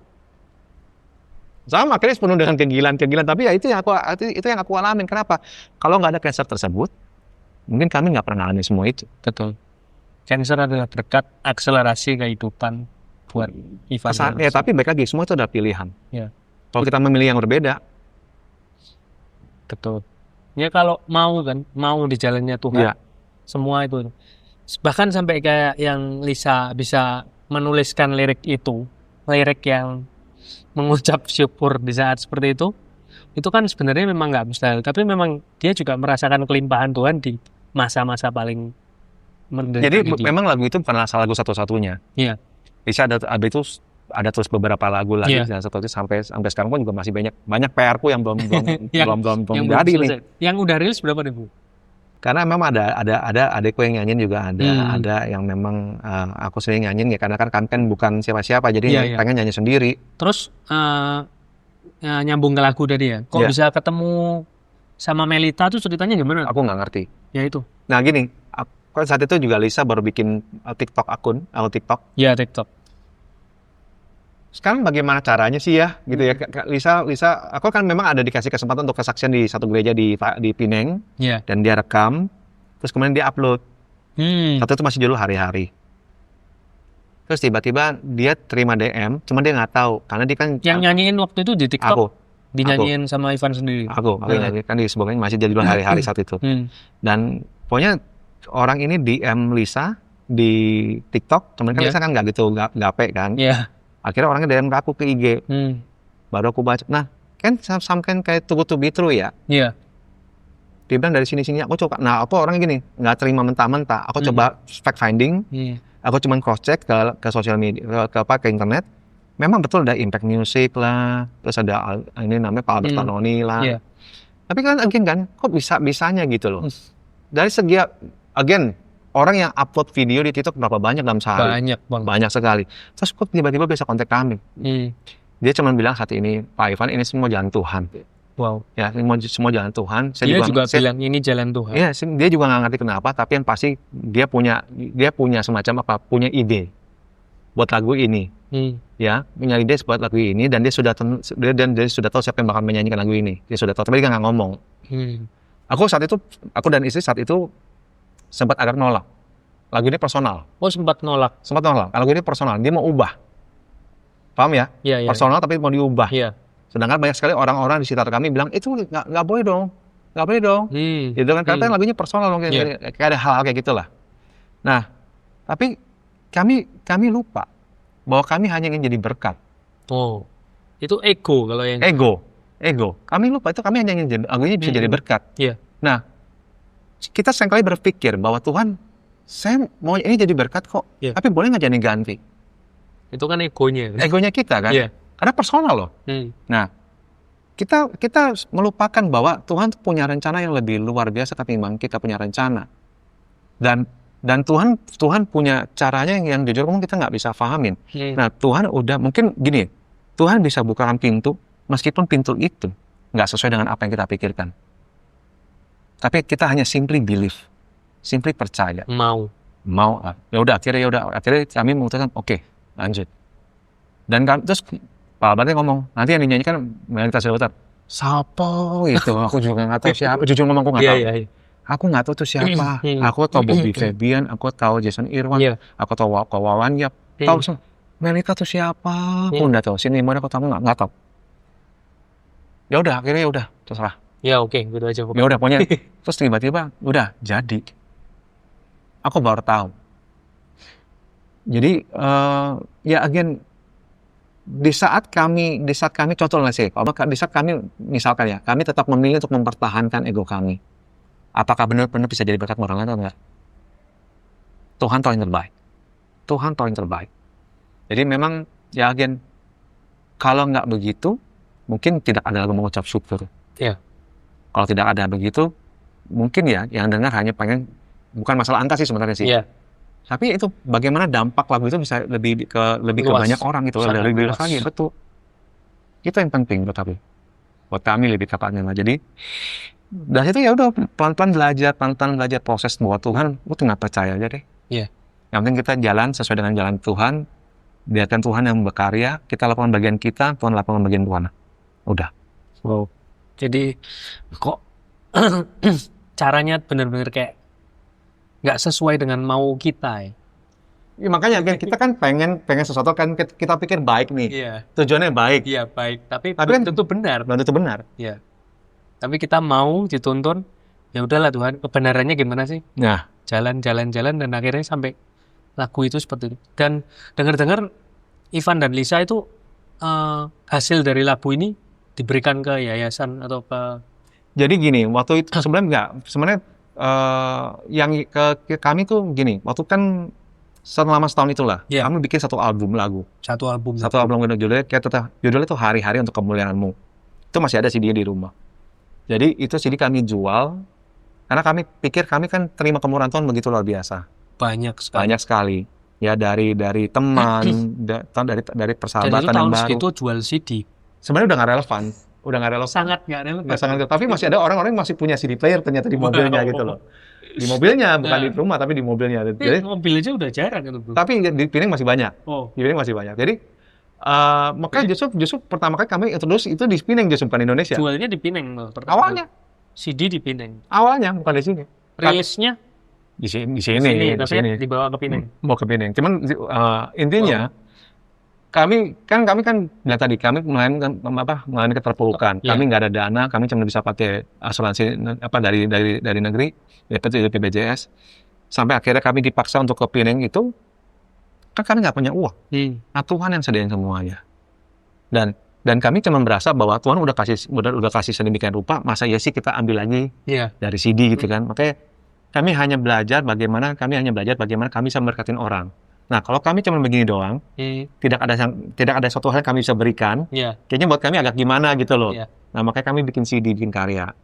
A: Sama, akhirnya penuh dengan kegilaan, tapi ya itu yang aku alamin. Kenapa? Kalau nggak ada cancer tersebut, mungkin kami nggak pernah alami semua itu.
B: Betul. Cancer adalah berkat akselerasi kehidupan buat Ivan.
A: Ya, tapi baik lagi, semua itu adalah pilihan.
B: Ya.
A: Kalau kita memilih yang berbeda,
B: betul. Ya kalau mau di jalannya Tuhan,
A: ya.
B: Semua itu. Bahkan sampai kayak yang Lisa bisa menuliskan lirik yang mengucap syukur di saat seperti itu kan sebenarnya memang nggak mustahil, tapi memang dia juga merasakan kelimpahan Tuhan di masa-masa paling menderita.
A: Jadi memang lagu itu bukanlah lagu satu-satunya.
B: Iya.
A: Bisa ada terus beberapa lagu lagi dan seperti sampai sekarang pun juga masih banyak PR-ku yang belum jadi nih.
B: Yang udah rilis berapa nih, Bu?
A: Karena memang ada adekku yang nyanyiin juga ada yang memang aku sering nyanyiin ya, karena kan bukan siapa-siapa, jadi pengen nyanyi sendiri.
B: Terus nyambung ke lagu tadi ya, kok bisa ketemu sama Melita tuh ceritanya gimana?
A: Aku nggak ngerti.
B: Ya itu.
A: Nah gini, saat itu juga Lisa baru bikin TikTok akun TikTok.
B: Iya, TikTok.
A: Sekarang bagaimana caranya sih ya, gitu ya, Lisa, aku kan memang ada dikasih kesempatan untuk kesaksian di satu gereja di Pineng, dan dia rekam, terus kemudian dia upload. Satu itu masih judul hari-hari. Terus tiba-tiba dia terima DM, cuma dia nggak tahu, karena dia kan
B: yang nyanyiin waktu itu di TikTok.
A: Aku
B: dinyanyiin sama Ivan sendiri.
A: Aku nyanyiin kan di sebuah masih judul hari-hari saat itu. Dan pokoknya orang ini DM Lisa di TikTok, cuman kan Lisa kan nggak gitu gape kan. Akhirnya orangnya DM ke aku ke IG. Baru aku baca. Nah, kan samkan kayak too good to be true ya.
B: Iya.
A: Dia bilang dari sini aku coba. Nah, aku orangnya gini, nggak terima mentah-mentah. Aku coba fact finding. Aku cuma cross check ke sosial media, ke internet. Memang betul ada Impact Music lah, terus ada ini namanya Pak Albert Tanoni lah. Tapi kan kok bisanya gitu loh. Dari segi orang yang upload video di TikTok berapa banyak dalam sehari? Banyak sekali. Terus kok tiba-tiba bisa kontak kami? Dia cuma bilang saat ini, Pak Ivan, ini semua jalan Tuhan.
B: Wow.
A: Ya, semua jalan Tuhan.
B: Dia juga bilang ini jalan Tuhan.
A: Iya, dia juga nggak ngerti kenapa, tapi yang pasti dia punya semacam punya ide buat lagu ini. Ya, punya ide buat lagu ini, dan dia sudah tahu siapa yang bakal menyanyikan lagu ini. Dia sudah tahu, tapi dia nggak ngomong. Aku dan istri saat itu sempat agak nolak. Lagu ini personal.
B: Oh, sempat nolak.
A: Lagu ini personal. Dia mau ubah. Paham ya?
B: Iya.
A: Personal tapi mau diubah.
B: Iya.
A: Sedangkan banyak sekali orang-orang di sekitar kami bilang, itu nggak boleh dong. Nggak boleh dong. Gitu kan. Karena lagunya personal mungkin. Kayak ada hal-hal kayak gitulah. Nah, Tapi kami lupa bahwa kami hanya ingin jadi berkat.
B: Oh, itu ego kalau yang
A: Ego. Kami lupa itu kami hanya ingin bisa jadi berkat.
B: Iya.
A: Nah, kita seringkali berpikir bahwa Tuhan, saya mau ini jadi berkat kok, tapi boleh nggak jadi ganti?
B: Itu kan egonya.
A: Egonya kita kan, karena personal loh. Nah, kita melupakan bahwa Tuhan punya rencana yang lebih luar biasa ketimbang kita punya rencana. Dan Tuhan punya caranya yang jujur ngomong kita nggak bisa pahamin. Nah, Tuhan udah mungkin gini, Tuhan bisa bukakan pintu meskipun pintu itu nggak sesuai dengan apa yang kita pikirkan. Tapi kita hanya simply believe, simply percaya.
B: Mau.
A: Ya udah akhirnya kami memutuskan oke, lanjut. Dan terus Pak Albertnya ngomong, nanti yang dinyanyikan Melita Silveter. Siapa itu? Aku juga nggak tahu siapa. Jujur ngomong aku nggak tahu. Aku nggak tahu itu siapa. Aku tahu Bobby Febian, aku tahu Jason Irwan, aku tahu Wawan Yap. Tahu semua. Melita itu siapa? Aku nggak tahu. Sini mana aku tahu nggak tahu. Ya udah, akhirnya ya udah terserah.
B: Ya oke, gitu aja.
A: Ya udah pokoknya. Terus tiba-tiba udah jadi. Aku baru tahu. Jadi ya again. Di saat kami contoh lah sih, di saat kami misalkan ya, kami tetap memilih untuk mempertahankan ego kami. Apakah benar-benar bisa jadi berkat orang lain atau enggak? Tuhan tahu yang terbaik. Jadi memang ya again, kalau nggak begitu, mungkin tidak ada lagi mengucap syukur.
B: Iya.
A: Kalau tidak ada begitu, mungkin ya yang dengar hanya pengen, bukan masalah angka sih sebenarnya sih.
B: Iya.
A: Tapi itu bagaimana dampak lagu itu bisa lebih ke banyak orang gitu, lebih luas lagi, betul. Itu yang penting buat kami lebih tepatnya. Jadi dari itu ya udah pelan-pelan belajar proses bahwa Tuhan, lu tinggal percaya aja deh.
B: Iya.
A: Yang penting kita jalan sesuai dengan jalan Tuhan, biarkan Tuhan yang berkarya, kita lakukan bagian kita, Tuhan lakukan bagian Tuhan. Udah.
B: Wow. Jadi kok caranya benar-benar kayak nggak sesuai dengan mau kita ya.
A: Ya, makanya kita kan pengen sesuatu kan kita pikir baik nih.
B: Iya.
A: Tujuannya baik.
B: Iya baik. Tapi
A: kan
B: tentu benar.
A: Belum tentu benar.
B: Iya. Tapi kita mau dituntun. Ya udahlah Tuhan. Kebenarannya gimana sih?
A: Nah.
B: Jalan dan akhirnya sampai lagu itu seperti itu. Dan dengar-dengar Ivan dan Lisa itu hasil dari lagu ini diberikan ke yayasan atau ke.
A: Jadi gini, waktu itu sebenarnya yang ke kami tuh gini, waktu kan selama setahun itulah, kami bikin satu album lagu. Satu album judulnya itu Hari-Hari Untuk Kemuliaan-Mu. Itu masih ada CD di rumah. Jadi itu CD kami jual, karena kami pikir kami kan terima kemurahan Tuhan begitu luar biasa.
B: Banyak
A: sekali. Ya dari teman, dari persahabatan yang baru.
B: Itu jual CD.
A: Sebenarnya udah nggak relevan.
B: Sangat nggak relevan.
A: Tapi masih ada orang-orang yang masih punya CD player ternyata di mobilnya gitu loh. Di mobilnya, bukan di rumah tapi di mobilnya.
B: Jadi mobil aja udah jarang gitu.
A: Tapi di Pineng masih banyak. Di Pineng masih banyak. Jadi makanya justru pertama kali kami introduce itu di Pineng justru bukan di Indonesia.
B: Jualnya di Pineng loh.
A: Awalnya.
B: CD di Pineng.
A: Awalnya bukan di sini.
B: Rilisnya
A: di sini.
B: Dibawa ke Pineng.
A: Mau ke Pineng. Cuman intinya kami kan bilang tadi kami mengalami keterpurukan. Kami nggak ada dana, kami cuma bisa pakai asuransi dari negeri, dari BPJS. Sampai akhirnya kami dipaksa untuk ke Pineng itu, kan kami nggak punya uang. Nah Tuhan yang sediain semuanya. Dan kami cuma berasa bahwa Tuhan udah kasih sedemikian rupa, masa ya sih kita ambil lagi dari CD gitu kan. Makanya kami hanya belajar bagaimana kami bisa memberkatin orang. Nah, kalau kami cuma begini doang, tidak ada suatu hal yang kami bisa berikan, kayaknya buat kami agak gimana gitu loh. Nah, makanya kami bikin CD, bikin karya.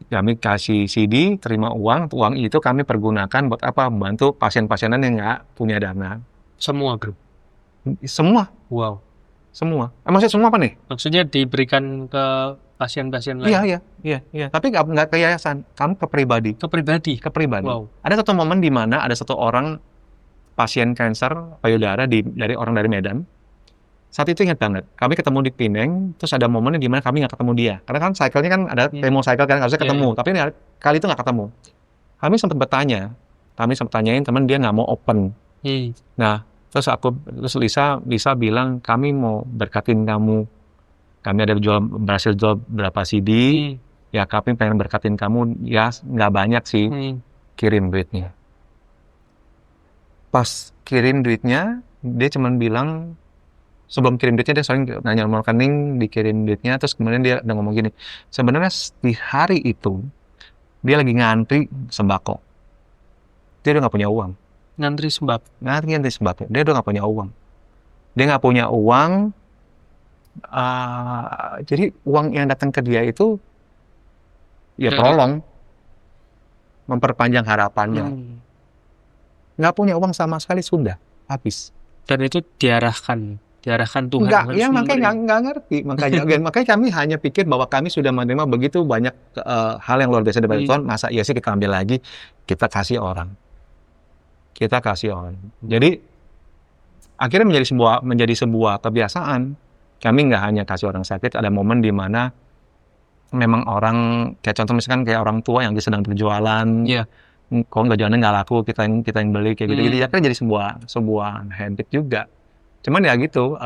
A: Kami kasih CD, terima uang itu kami pergunakan buat apa? Membantu pasien-pasienan yang nggak punya dana.
B: Semua grup?
A: Semua.
B: Wow.
A: Semua. Maksudnya semua apa nih?
B: Maksudnya diberikan ke pasien-pasien lain?
A: Iya. Tapi nggak ke yayasan, kami ke pribadi. Ke pribadi.
B: Wow.
A: Ada satu momen di mana ada satu orang pasien kanker payudara dari orang dari Medan. Saat itu ingat banget, kami ketemu di Pineng, terus ada momennya di mana kami nggak ketemu dia. Karena kan cycle-nya kan ada demo cycle kan harusnya ketemu, tapi kali itu nggak ketemu. Kami sempat tanyain teman dia nggak mau open. Nah, terus Lisa bilang kami mau berkatin kamu. Kami berhasil jual berapa CD, ya kami pengen berkatin kamu, ya nggak banyak sih, kirim duitnya. pas kirim duitnya, dia cuma bilang, sebelum kirim duitnya dia sering nanya nomor rekening, dikirim duitnya, terus kemudian dia udah ngomong gini, sebenarnya di hari itu dia lagi ngantri sembako, dia udah nggak punya uang,
B: Ngantri
A: sembako, dia udah nggak punya uang, jadi uang yang datang ke dia itu ya tolong memperpanjang harapannya, nggak punya uang sama sekali, sudah habis.
B: Dan itu diarahkan Tuhan.
A: Enggak, ya makanya nggak ngerti. Makanya kami hanya pikir bahwa kami sudah menerima begitu banyak hal yang luar biasa dari Tuhan. Masa iya sih kita ambil lagi, kita kasih orang. Jadi akhirnya menjadi sebuah kebiasaan. Kami nggak hanya kasih orang sakit. Ada momen di mana memang orang, kayak contoh misalkan kayak orang tua yang sedang berjualan. Kok nggak jualan, nggak laku, kita yang beli kayak gitu. Akhirnya jadi sebuah habit juga. Cuman ya gitu,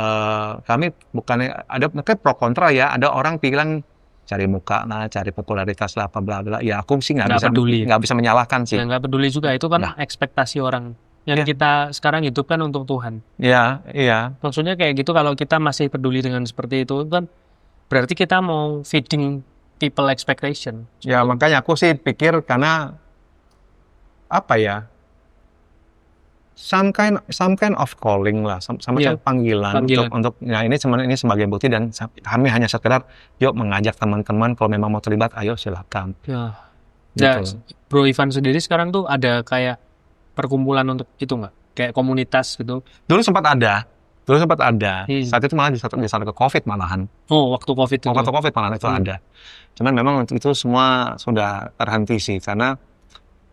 A: kami bukannya ada pro kontra ya. Ada orang bilang cari muka lah, cari popularitas lah, apa bla bla. Ya aku sih nggak bisa menyalahkan sih.
B: Nggak peduli juga, itu kan ekspektasi orang yang kita sekarang hidupkan untuk Tuhan.
A: Iya.
B: Maksudnya kayak gitu, kalau kita masih peduli dengan seperti itu kan berarti kita mau feeding people expectation.
A: Ya makanya aku sih pikir karena apa ya? Some kind of calling lah, semacam panggilan untuk ya ini sebagai bukti, dan kami hanya sekedar yuk mengajak teman-teman kalau memang mau terlibat, ayo silakan.
B: Gitu. Bro Ivan sendiri sekarang tuh ada kayak perkumpulan untuk itu nggak? Kayak komunitas gitu?
A: Dulu sempat ada. Saat itu malah di saat ke COVID malahan.
B: Waktu COVID itu.
A: Waktu COVID malahan itu ada. Cuman memang itu semua sudah terhenti sih, karena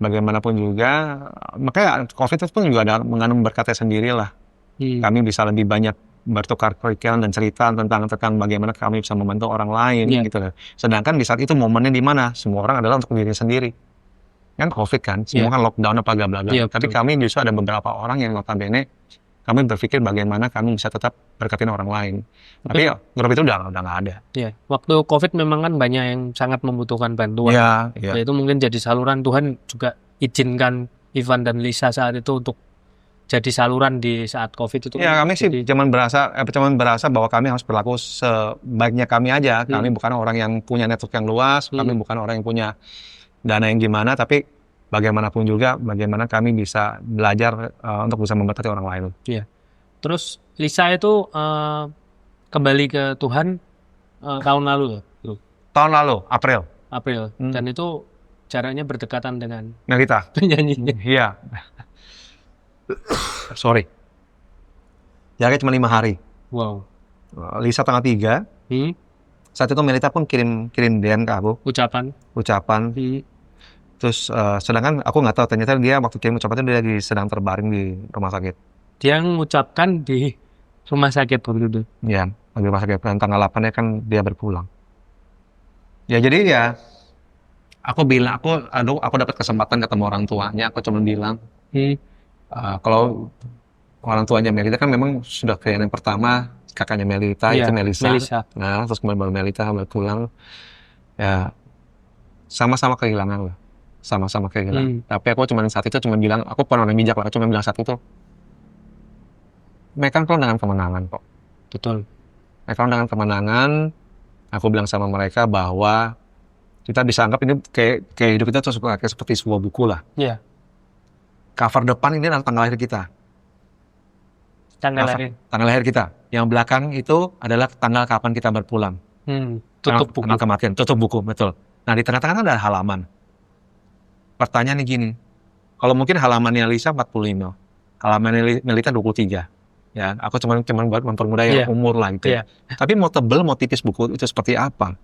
A: bagaimanapun juga, makanya COVID itu pun juga ada mengandung berkatnya sendiri lah. Kami bisa lebih banyak bertukar pikiran dan cerita tentang bagaimana kami bisa membantu orang lain gitu. Sedangkan di saat itu momennya di mana semua orang adalah untuk diri sendiri. Kan COVID kan, semua kan lockdown apa bla bla bla. Tapi kami justru ada beberapa orang yang notabene kami berpikir bagaimana kami bisa tetap berkatin orang lain. Tapi grup itu udah nggak ada.
B: Waktu COVID memang kan banyak yang sangat membutuhkan bantuan. Itu mungkin jadi saluran Tuhan juga izinkan Ivan dan Lisa saat itu untuk jadi saluran di saat COVID itu.
A: Kami sih cuman berasa bahwa kami harus berlaku sebaiknya kami aja. Kami bukan orang yang punya network yang luas, kami bukan orang yang punya dana yang gimana, tapi bagaimanapun juga, bagaimana kami bisa belajar untuk bisa memberkati orang lain.
B: Terus Lisa itu kembali ke Tuhan tahun lalu loh.
A: Tahun lalu, April.
B: Dan itu caranya berdekatan dengan
A: Melita.
B: Penyanyinya.
A: Iya. Sorry. Jaraknya cuma 5 hari.
B: Wow.
A: Lisa tanggal 3. Saat itu Melita pun kirim DM ke aku. Ucapan. Terus sedangkan aku nggak tahu, ternyata dia waktu kirim ucapan itu dia lagi sedang terbaring di rumah sakit.
B: Dia mengucapkan di rumah sakit waktu itu.
A: Iya, di rumah sakit. Dan tanggal 8-nya kan dia berpulang. Ya jadi ya, aku bilang, aku dapat kesempatan ketemu orang tuanya. Aku cuma bilang, kalau orang tuanya Melita kan memang sudah kayak yang pertama, kakaknya Melita, itu Melisa. Nah, terus kemudian baru Melita berpulang. Ya, sama-sama kehilangan lah. Tapi aku saat itu cuma bilang, aku pernah bijak lah, aku cuma bilang saat itu, mereka kan dengan kemenangan kok.
B: Betul.
A: Mereka dengan kemenangan. Aku bilang sama mereka bahwa kita bisa anggap ini kayak hidup kita tuh seperti sebuah buku lah. Cover depan ini adalah tanggal lahir kita. Tanggal lahir kita. Yang belakang itu adalah tanggal kapan kita berpulang.
B: Tutup buku.
A: Tanggal kematian, tutup buku, betul. Nah, di tengah-tengah ada halaman. Pertanyaannya gini, kalau mungkin halamannya Lisa 45, halamannya Melita 23. Ya, aku cuma buat mempermudah yang umur lah gitu. Tapi mau tebel, mau tipis buku itu seperti apa?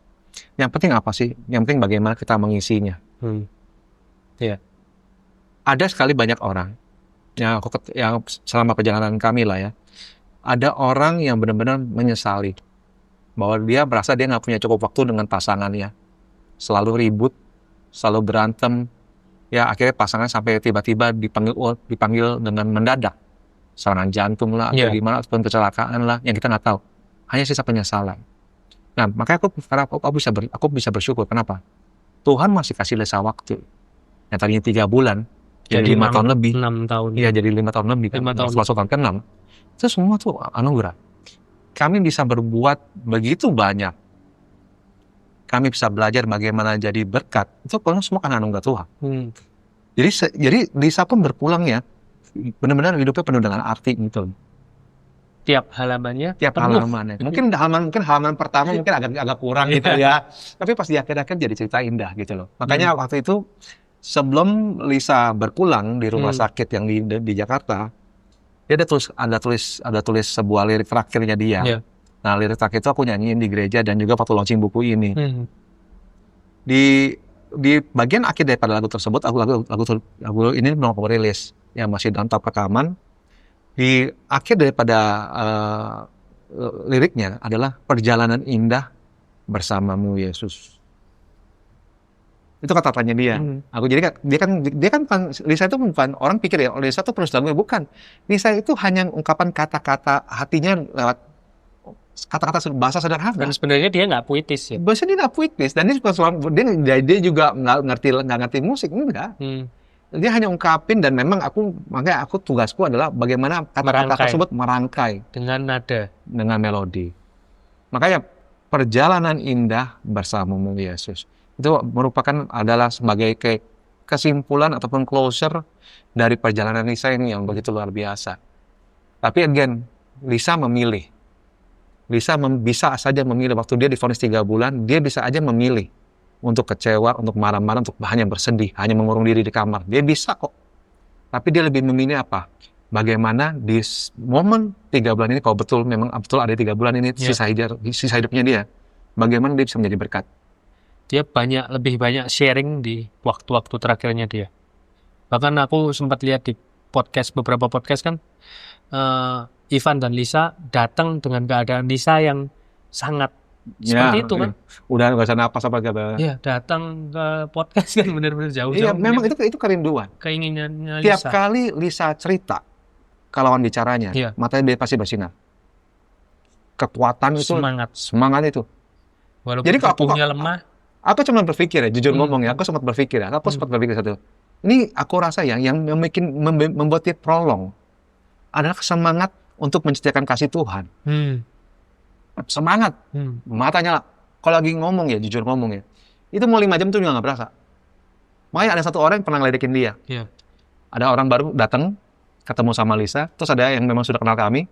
A: Yang penting apa sih? Yang penting bagaimana kita mengisinya. Ada sekali banyak orang yang selama perjalanan kami lah ya, ada orang yang benar-benar menyesali bahwa dia merasa dia nggak punya cukup waktu dengan pasangannya, selalu ribut, selalu berantem. Ya akhirnya pasangan sampai tiba-tiba dipanggil dengan mendadak, serangan jantung lah, atau gimana, ataupun kecelakaan lah, yang kita nggak tahu. Hanya sisa penyesalan. Nah makanya aku bisa bersyukur. Kenapa? Tuhan masih kasih Lisa waktu. Yang tadinya 3 bulan, jadi 5 tahun lebih.
B: 6 tahun.
A: Iya, jadi 5 tahun lebih kan.
B: 5 tahun.
A: Masuk tahun ke-6. Itu semua tuh anugerah. Kami bisa berbuat begitu banyak. Kami bisa belajar bagaimana jadi berkat. Itu semua kan anugerah Tuhan. Jadi Lisa pun berpulang ya. Benar-benar hidupnya penuh dengan arti gitu.
B: Tiap halamannya.
A: Halamannya. Mungkin halaman pertama mungkin agak kurang gitu ya. Tapi pas di akhir-akhir jadi cerita indah gitu loh. Makanya waktu itu sebelum Lisa berpulang di rumah sakit yang di Jakarta, dia ada tulis sebuah lirik terakhirnya dia. Nah, lirik terakhir itu aku nyanyiin di gereja dan juga waktu launching buku ini. Di bagian akhir daripada lagu tersebut, lagu ini belum aku rilis, ya masih dalam tahap rekaman. Di akhir daripada liriknya adalah perjalanan indah bersamamu Yesus. Itu kata-katanya dia. Aku jadi dia kan Lisa itu bukan orang pikir ya, Lisa itu penulis lagu, bukan. Lisa itu hanya ungkapan kata-kata hatinya lewat kata-kata bahasa sederhana.
B: Dan sebenarnya dia nggak puitis ya.
A: Bahasa dia nggak puitis dan dia juga nggak ngerti musik, enggak. Dia hanya ungkapin dan memang makanya tugasku adalah bagaimana kata-kata tersebut merangkai
B: dengan nada,
A: dengan melodi. Makanya perjalanan indah bersamamu Yesus itu merupakan adalah sebagai kesimpulan ataupun closure dari perjalanan Lisa ini yang begitu luar biasa. Tapi again, Lisa memilih. Lisa bisa saja memilih waktu dia divonis 3 bulan, dia bisa aja memilih untuk kecewa, untuk marah-marah, untuk hanya bersedih, hanya mengurung diri di kamar. Dia bisa kok. Tapi dia lebih memilih apa? Bagaimana di momen 3 bulan ini, kalau memang betul ada 3 bulan ini, sisa hidupnya dia, bagaimana dia bisa menjadi berkat.
B: Dia lebih banyak sharing di waktu-waktu terakhirnya dia. Bahkan aku sempat lihat di beberapa podcast kan, Ivan dan Lisa datang dengan keadaan Lisa yang sangat seperti itu kan.
A: Udah nggak usah napas apa kata.
B: Iya, datang ke podcast kan benar-benar jauh-jauh.
A: Iya, memang itu kerinduan.
B: Keinginannya
A: Tiap
B: Lisa.
A: kali Lisa cerita ke lawan bicaranya, matanya dia pasti bersinar. Kekuatan itu, semangat itu.
B: Walaupun tubuhnya lemah.
A: Aku cuma berpikir ya, jujur ngomong ya, aku sempat berpikir satu. Ini aku rasa yang membuat dia prolong adalah semangat untuk menciptakan kasih Tuhan. Semangat, matanya kalau lagi ngomong ya, jujur ngomong ya, itu mau 5 jam tuh juga nggak berasa. Makanya ada satu orang yang pernah ngeledekin dia. Ada orang baru datang, ketemu sama Lisa, terus ada yang memang sudah kenal kami,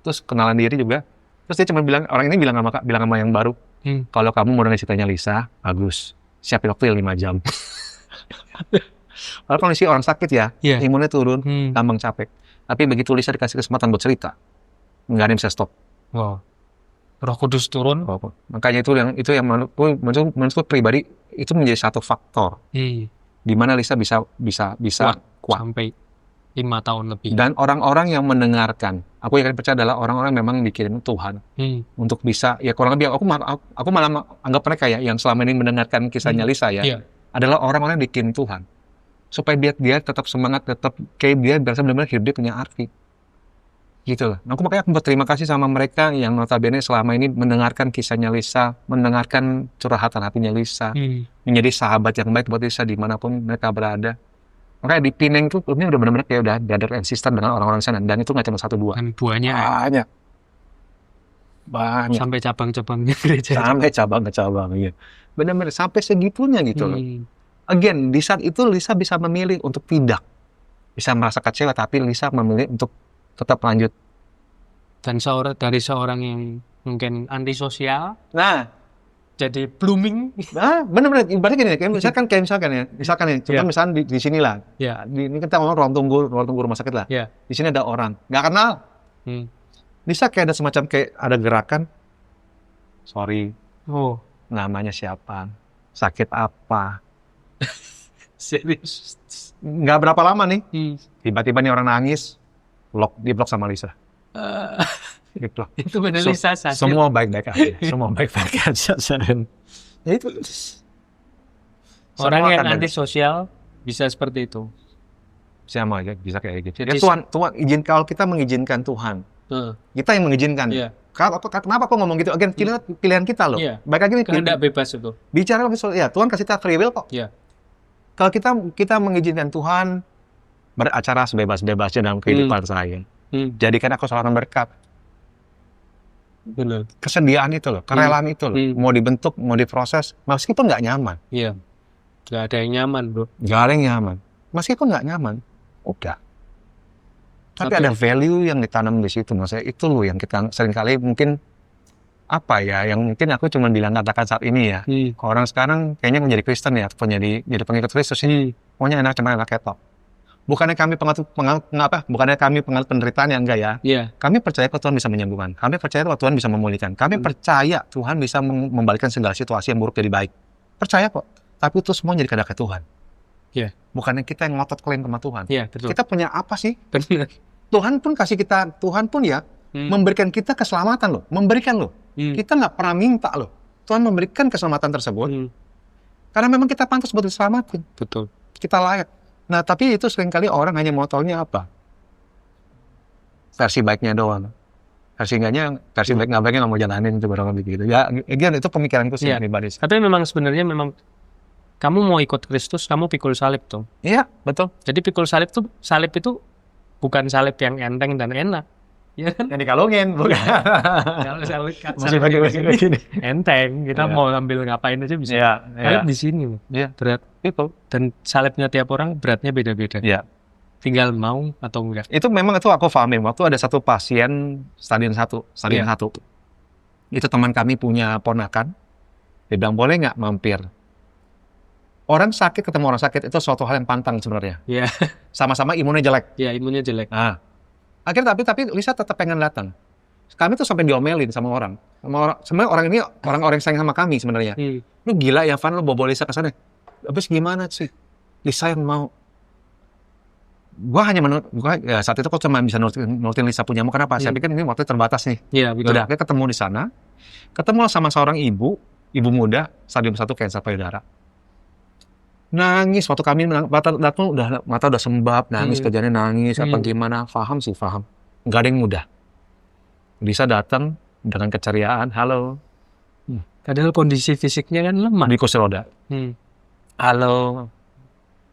A: terus kenalan diri juga, terus dia cuma bilang, orang ini bilang sama yang baru, kalau kamu mau dengar ceritanya Lisa, bagus, siapin waktu 5 jam. Kalau kondisi orang sakit ya, imunnya turun, gampang capek. Tapi begitu Lisa dikasih kesempatan buat cerita, nggak ada yang bisa stop.
B: Wow. Roh Kudus turun.
A: Makanya itu yang menurutku pribadi itu menjadi satu faktor di mana Lisa bisa kuat
B: sampai 5 tahun lebih.
A: Dan orang-orang yang mendengarkan, aku yakin percaya adalah orang-orang yang memang dikirim Tuhan untuk bisa, ya kurang lebih aku malah anggap mereka ya yang selama ini mendengarkan kisahnya Lisa ya, adalah orang-orang yang dikirim Tuhan supaya dia tetap semangat, tetap kayak dia berasa benar-benar hidup dia punya arti. Gitu loh. Aku makanya berterima kasih sama mereka yang notabene selama ini mendengarkan kisahnya Lisa, mendengarkan curhatan hatinya Lisa, menjadi sahabat yang baik buat Lisa dimanapun mereka berada. Makanya di Pineng tuh klubnya udah benar-benar kayak udah brother and sister dengan orang-orang sana, dan itu nggak cuma 1-2.
B: Dan buahnya
A: banyak.
B: Sampai cabang-cabangnya gereja.
A: Sampai cabang-cabang, iya. Benar-benar sampai segitunya gitu loh. Again, di saat itu Lisa bisa memilih untuk tidak bisa merasa kecewa, tapi Lisa memilih untuk tetap lanjut.
B: Dan dari seorang yang mungkin antisosial, jadi blooming.
A: Benar-benar. Ibaratnya gini, misalkan ya, contoh misalnya di sini lah. Ini kita ngomong ruang tunggu rumah sakit lah. Di sini ada orang, nggak kenal. Lisa kayak ada semacam kayak ada gerakan. Sorry. Namanya siapa? Sakit apa?
B: Serius.
A: Nggak berapa lama nih, tiba-tiba nih orang nangis, di-blok sama Lisa.
B: Itu benar Lisa saja.
A: Semua baik-baik aja. Semua baik-baik aja. Ya itu.
B: Orang yang antisosial bisa seperti itu.
A: Sama aja bisa kayak gitu. Ya, Tuhan kalau kita mengizinkan Tuhan, kita yang mengizinkan. Kenapa kok ngomong gitu? Again, pilihan kita loh. Baik lagi nih.
B: Kehendak bebas itu.
A: Bicara soal Tuhan kasih kita free will kok. Kalau kita mengizinkan Tuhan beracara sebebas-bebasnya dalam kehidupan saya. Jadikan aku seorang berkat.
B: Benar.
A: Kesediaan itu loh, kerelaan itu loh. Mau dibentuk, mau diproses, meskipun nggak nyaman.
B: Iya. Nggak ada yang nyaman, bro.
A: Nggak ada yang nyaman. Meskipun nggak nyaman, udah. Tapi ada value yang ditanam di situ. Maksudnya itu loh yang kita seringkali mungkin apa ya, yang mungkin aku cuma bilang katakan saat ini ya. Orang sekarang kayaknya menjadi Kristen ya, ataupun jadi pengikut Kristus ini, pokoknya enak cuma enak ketok. Bukannya kami bukannya kami pengalut penderitaan yang enggak ya.
B: Iya.
A: Kami percaya bahwa Tuhan bisa menyembuhkan. Kami percaya bahwa Tuhan bisa memulihkan. Kami percaya Tuhan bisa membalikkan segala situasi yang buruk jadi baik. Percaya kok. Tapi itu semua jadi kehendak Tuhan.
B: Iya.
A: Bukannya kita yang ngotot klaim sama Tuhan.
B: Iya, betul.
A: Kita punya apa sih?
B: Benar.
A: Tuhan pun kasih kita, Tuhan pun ya memberikan kita keselamatan loh, memberikan loh. Kita nggak pernah minta loh. Tuhan memberikan keselamatan tersebut. Karena memang kita pantas buat diselamatin.
B: Betul.
A: Kita layak. Nah, tapi itu seringkali orang hanya mau taunya apa? Versi baiknya doang. Versi baik nggak baiknya nggak mau jalanin itu barang begitu. Ya, again itu pemikiranku sih pribadi.
B: Tapi memang sebenarnya kamu mau ikut Kristus, kamu pikul salib tuh.
A: Iya, betul.
B: Jadi pikul salib itu bukan salib yang enteng dan enak. Ya kan?
A: Yang dikalungin, bukan.
B: Kalau salib ini enteng, kita mau ambil ngapain aja bisa.
A: Iya,
B: salib di sini, berat.
A: Itu.
B: Dan salibnya tiap orang beratnya beda-beda.
A: Iya.
B: Tinggal mau atau enggak.
A: Itu memang itu aku pahamin. Waktu ada satu pasien stadium 1. Itu teman kami punya ponakan. Dia bilang, boleh nggak mampir? Orang sakit ketemu orang sakit itu suatu hal yang pantang sebenarnya.
B: Iya.
A: Sama-sama imunnya jelek.
B: Iya, imunnya jelek.
A: Nah, akhirnya tapi Lisa tetap pengen datang. Kami tuh sampai diomelin sama orang. Sebenarnya orang ini orang-orang yang sayang sama kami sebenarnya. Lu gila ya, Van, lu bawa Lisa ke sana. Habis gimana sih? Lisa yang mau. Saat itu kok cuma bisa nurutin Lisa punya mau. Kenapa? Saya pikir ini waktu terbatas nih.
B: Iya, betul.
A: Udah, akhirnya ketemu di sana. Ketemu sama seorang ibu muda, stadium 1 kanker payudara. Nangis waktu kami mata udah sembab, nangis kerjanya nangis, apa gimana? Paham. Nggak ada yang mudah. Lisa datang dengan keceriaan, halo.
B: Padahal kondisi fisiknya kan lemah.
A: Di kursi roda. Halo,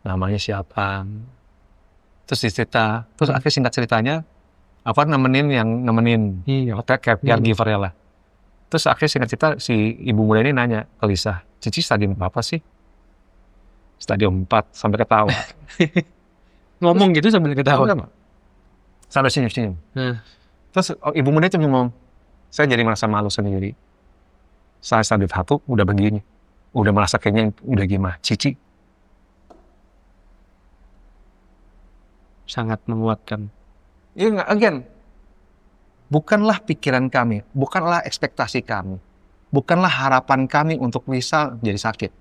A: namanya siapa? Terus dicerita, akhirnya singkat ceritanya, apa nemenin caregiver ya lah. Terus akhirnya singkat cerita si ibu muda ini nanya ke Lisa, Cici stadium apa sih? Stadium 4 sampai ketawa.
B: Ngomong gitu sambil ketawa.
A: Sampai senyum. Terus ibu muda itu ngomong, saya jadi merasa malu sendiri. Saya stadium 1 udah begini. Udah merasa kayaknya udah gimana. Cici.
B: Sangat menguatkan.
A: Ya, again. Bukanlah pikiran kami. Bukanlah ekspektasi kami. Bukanlah harapan kami untuk bisa jadi sakit.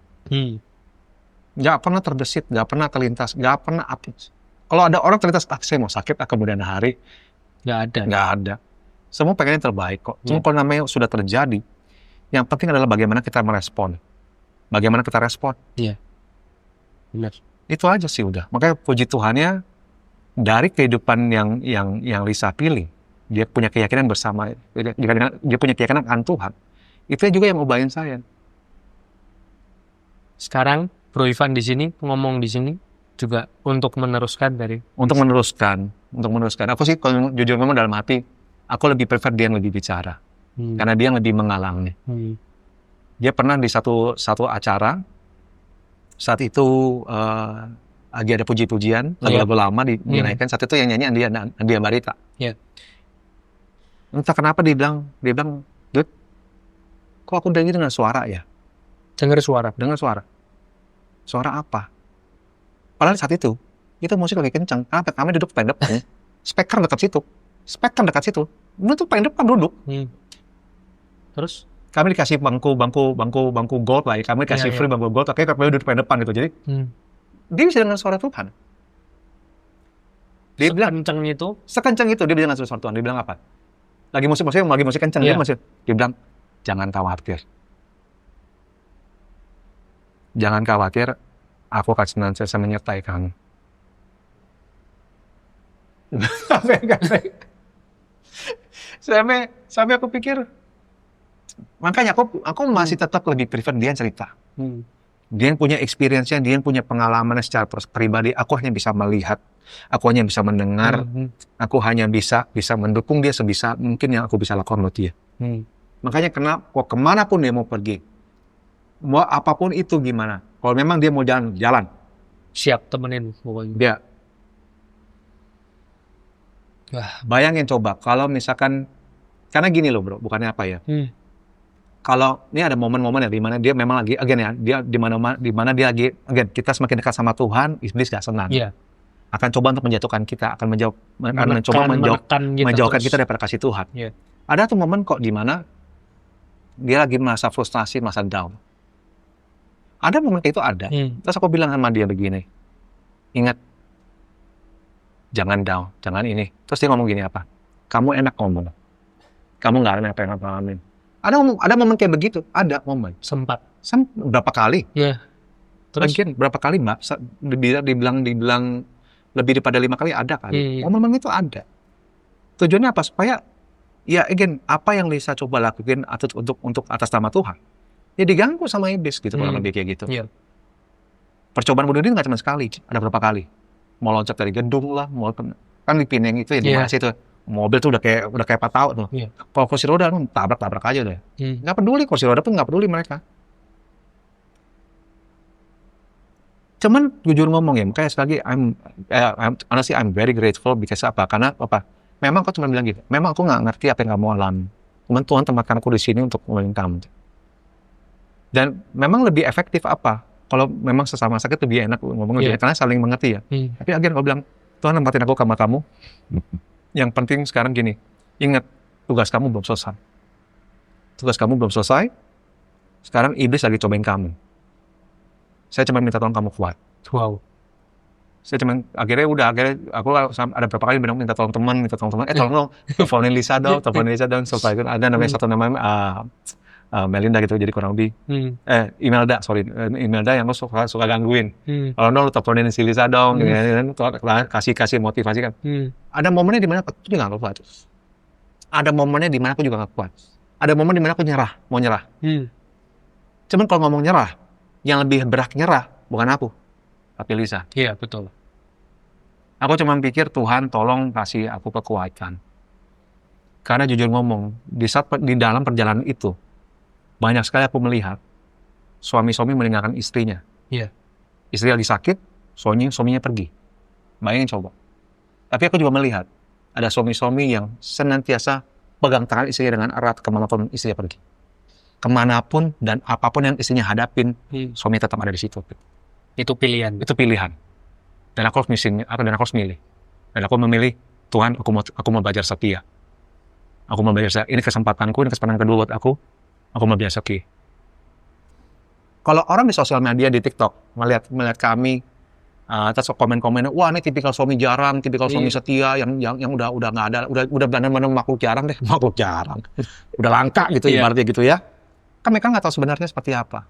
A: Gak pernah terbesit, gak pernah terlintas, gak pernah apes. Kalau ada orang terlintas, saya mau sakit kemudian hari.
B: Gak ada.
A: Semua pengennya terbaik kok. Cuma kalau namanya sudah terjadi, yang penting adalah bagaimana kita merespon. Bagaimana kita respon.
B: Iya. Benar.
A: Itu aja sih udah. Makanya puji Tuhannya, dari kehidupan yang Lisa pilih, dia punya keyakinan bersama, dia punya keyakinan akan Tuhan. Itu juga yang ubahin saya.
B: Sekarang Bro Ivan di sini ngomong di sini juga untuk meneruskan.
A: Aku sih kalau jujur ngomong dalam hati, aku lebih prefer dia yang lebih bicara, karena dia yang lebih mengalami. Dia pernah di satu acara, saat itu lagi ada puji-pujian, lagu-lagu lama dinaikkan. Saat itu yang nyanyi Andia Barita. Entah kenapa dia bilang, Dut, kok aku dengar suara ya? Dengar suara. Suara apa? Padahal saat itu musik lagi kencang. Kenapa? Kami duduk paling depan. Speaker dekat situ. Itu tuh paling depan duduk.
B: Terus?
A: Kami dikasih bangku gold lah. Kami dikasih free bangku gold. Akhirnya kami duduk paling depan gitu. Jadi dia bisa dengar suara Tuhan. Dia bilang sekencang itu dia bilang suara Tuhan. Dia bilang apa? Lagi musik kencang. Dia bilang jangan khawatir. Jangan khawatir, aku akan senantiasa menyertai kamu. Sampai aku pikir, makanya aku masih tetap lebih prefer dia cerita. Dia yang punya experience-nya, dia yang punya pengalamannya secara pribadi. Aku hanya bisa melihat, aku hanya bisa mendengar, aku hanya bisa mendukung dia sebisa mungkin yang aku bisa lakukan buat dia. Makanya kemanapun dia mau pergi, mau apapun itu gimana. Kalau memang dia mau jalan.
B: Siap temenin pokoknya.
A: Dia.
B: Wah.
A: Bayangin coba, kalau misalkan, karena gini loh bro, bukannya apa ya. Kalau ini ada momen-momen ya di mana dia memang lagi dia di mana dia lagi kita semakin dekat sama Tuhan, iblis gak senang.
B: Iya.
A: Akan coba untuk menjatuhkan kita, akan mencoba menjauhkan kita daripada kasih Tuhan.
B: Iya.
A: Ada tuh momen kok di mana dia lagi merasa frustasi, merasa down. Ada momen kayak itu ada. Terus aku bilang sama dia begini, ingat, jangan down, jangan ini. Terus dia ngomong gini apa? Kamu enak ngomong, kamu nggak enak apa yang aku alamin. Ada momen kayak begitu, ada momen.
B: Sempat.
A: Berapa kali?
B: Iya. Terus
A: berapa kali mbak? Dibilang lebih daripada 5 kali ada kali. Momen itu ada. Tujuannya apa? Supaya ya again, apa yang Lisa coba lakuin untuk atas nama Tuhan, ya diganggu sama iblis gitu, kurang lebih kayak gitu.
B: Iya.
A: Percobaan bunuh diri nggak cuma sekali, ada berapa kali? Mau loncat dari gedung lah, kan di Pineng itu ya di mana sih itu. Mobil tuh udah kayak patau tuh.
B: Iya.
A: Kalau kursi roda tabrak aja deh. Nggak peduli, kursi roda pun nggak peduli mereka. Cuman jujur ngomong ya, makanya sekali lagi honestly I'm very grateful because apa? Karena apa? Memang aku cuma bilang gitu. Memang aku nggak ngerti apa yang kamu alami. Cuman Tuhan tempatkan aku di sini untuk menolong kamu. Dan memang lebih efektif apa? Kalau memang sesama sakit lebih enak ngomong lebih enak, karena saling mengerti ya. Tapi akhirnya aku bilang, Tuhan tempatin aku sama kamu. Yang penting sekarang gini, ingat, tugas kamu belum selesai. Tugas kamu belum selesai, sekarang iblis lagi cobain kamu. Saya cuma minta tolong kamu kuat.
B: Wow.
A: Akhirnya aku ada berapa kali minta tolong teman, tolong dong, teleponin Lisa dong, supaya ada namanya satu namanya Melinda gitu, jadi kurang lebih Imelda yang lo suka gangguin. Kalau lo teleponin si Lisa dong, kasih motivasi kan. Ada momennya di mana aku juga nggak kuat. Ada momennya di mana aku juga nggak kuat. Ada momen di mana aku mau nyerah. Cuman kalau ngomong nyerah, yang lebih berat nyerah bukan aku, tapi Lisa.
B: Iya, betul.
A: Aku cuma pikir, Tuhan tolong kasih aku kekuatan. Karena jujur ngomong, di dalam perjalanan itu, banyak sekali aku melihat suami-suami meninggalkan istrinya.
B: Iya.
A: Istri lagi sakit, suaminya pergi. Bayangin coba. Tapi aku juga melihat ada suami-suami yang senantiasa pegang tangan istrinya dengan erat kemanapun istrinya pergi. Kemanapun dan apapun yang istrinya hadapin, suami tetap ada di situ.
B: Itu pilihan.
A: Dan aku harus milih. Dan aku memilih, Tuhan, aku mau belajar setia. Aku mau belajar setia. Ini kesempatan kedua buat aku. Aku mau belajar setia. Kalau orang di sosial media, di TikTok, melihat kami, terus komen-komen, wah ini tipikal suami jarang, tipikal suami setia, yang udah nggak ada, udah benar-benar makhluk jarang. Udah langka gitu, ibaratnya gitu ya. Kan mereka nggak tahu sebenarnya seperti apa.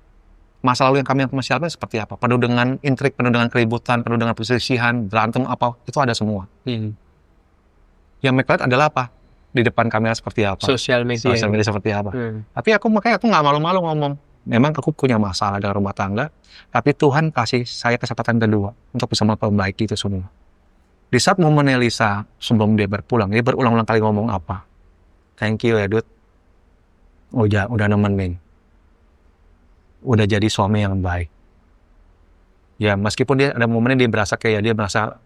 A: Masa lalu yang kami masih alami seperti apa. Penuh dengan intrik, penuh dengan keributan, penuh dengan perselisihan, berantem apa, itu ada semua. Yang mereka lihat adalah apa? Di depan kamera seperti apa? Sosial media seperti apa? Tapi aku nggak malu-malu ngomong. Memang aku punya masalah dengan rumah tangga, tapi Tuhan kasih saya kesempatan kedua untuk bisa memperbaiki itu semua. Di saat momen Lisa sebelum dia berpulang, dia berulang-ulang kali ngomong apa? Thank you ya, Dut. Udah nemenin. Udah jadi suami yang baik. Ya, meskipun dia ada momennya dia merasa kayak dia merasa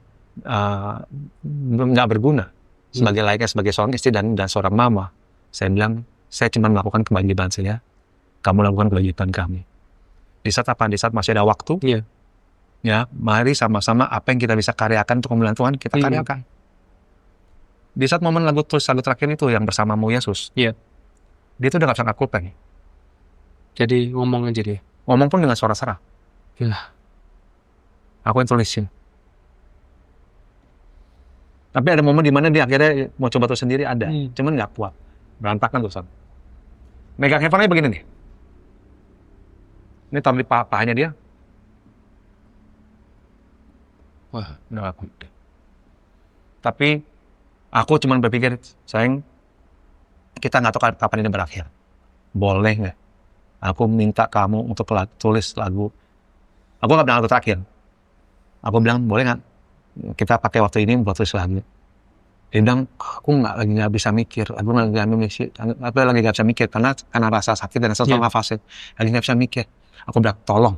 A: nggak berguna sebagai seorang istri dan seorang mama. Saya bilang, saya cuma melakukan kewajiban saya. Kamu lakukan kewajiban kami. Di saat masih ada waktu, ya, mari sama-sama apa yang kita bisa karyakan untuk kemuliaan Tuhan, kita karyakan. Di saat momen lagu terakhir itu yang bersamamu Yesus, dia tuh udah gak bisa ngaku pengen.
B: Jadi ngomong aja dia.
A: Ngomong pun dengan suara serak.
B: Gila.
A: Aku yang tulisin. Tapi ada momen di mana dia akhirnya mau coba tuh sendiri ada, cuman nggak kuat, berantakan tuh. Megang handphone-nya begini nih. Ini taruh di pahanya dia. Wah, udah gak kuat. Tapi aku cuman berpikir, sayang, kita nggak tahu kapan ini berakhir. Boleh nggak? Aku minta kamu untuk tulis lagu Aku nggak bilang lagu terakhir. Aku bilang, boleh nggak kita pakai waktu ini buat tulis lagu? Dia bilang, aku nggak bisa mikir. Aku lagi nggak bisa mikir karena rasa sakit dan rasa fase. Lagi nggak bisa mikir. Aku bilang, tolong.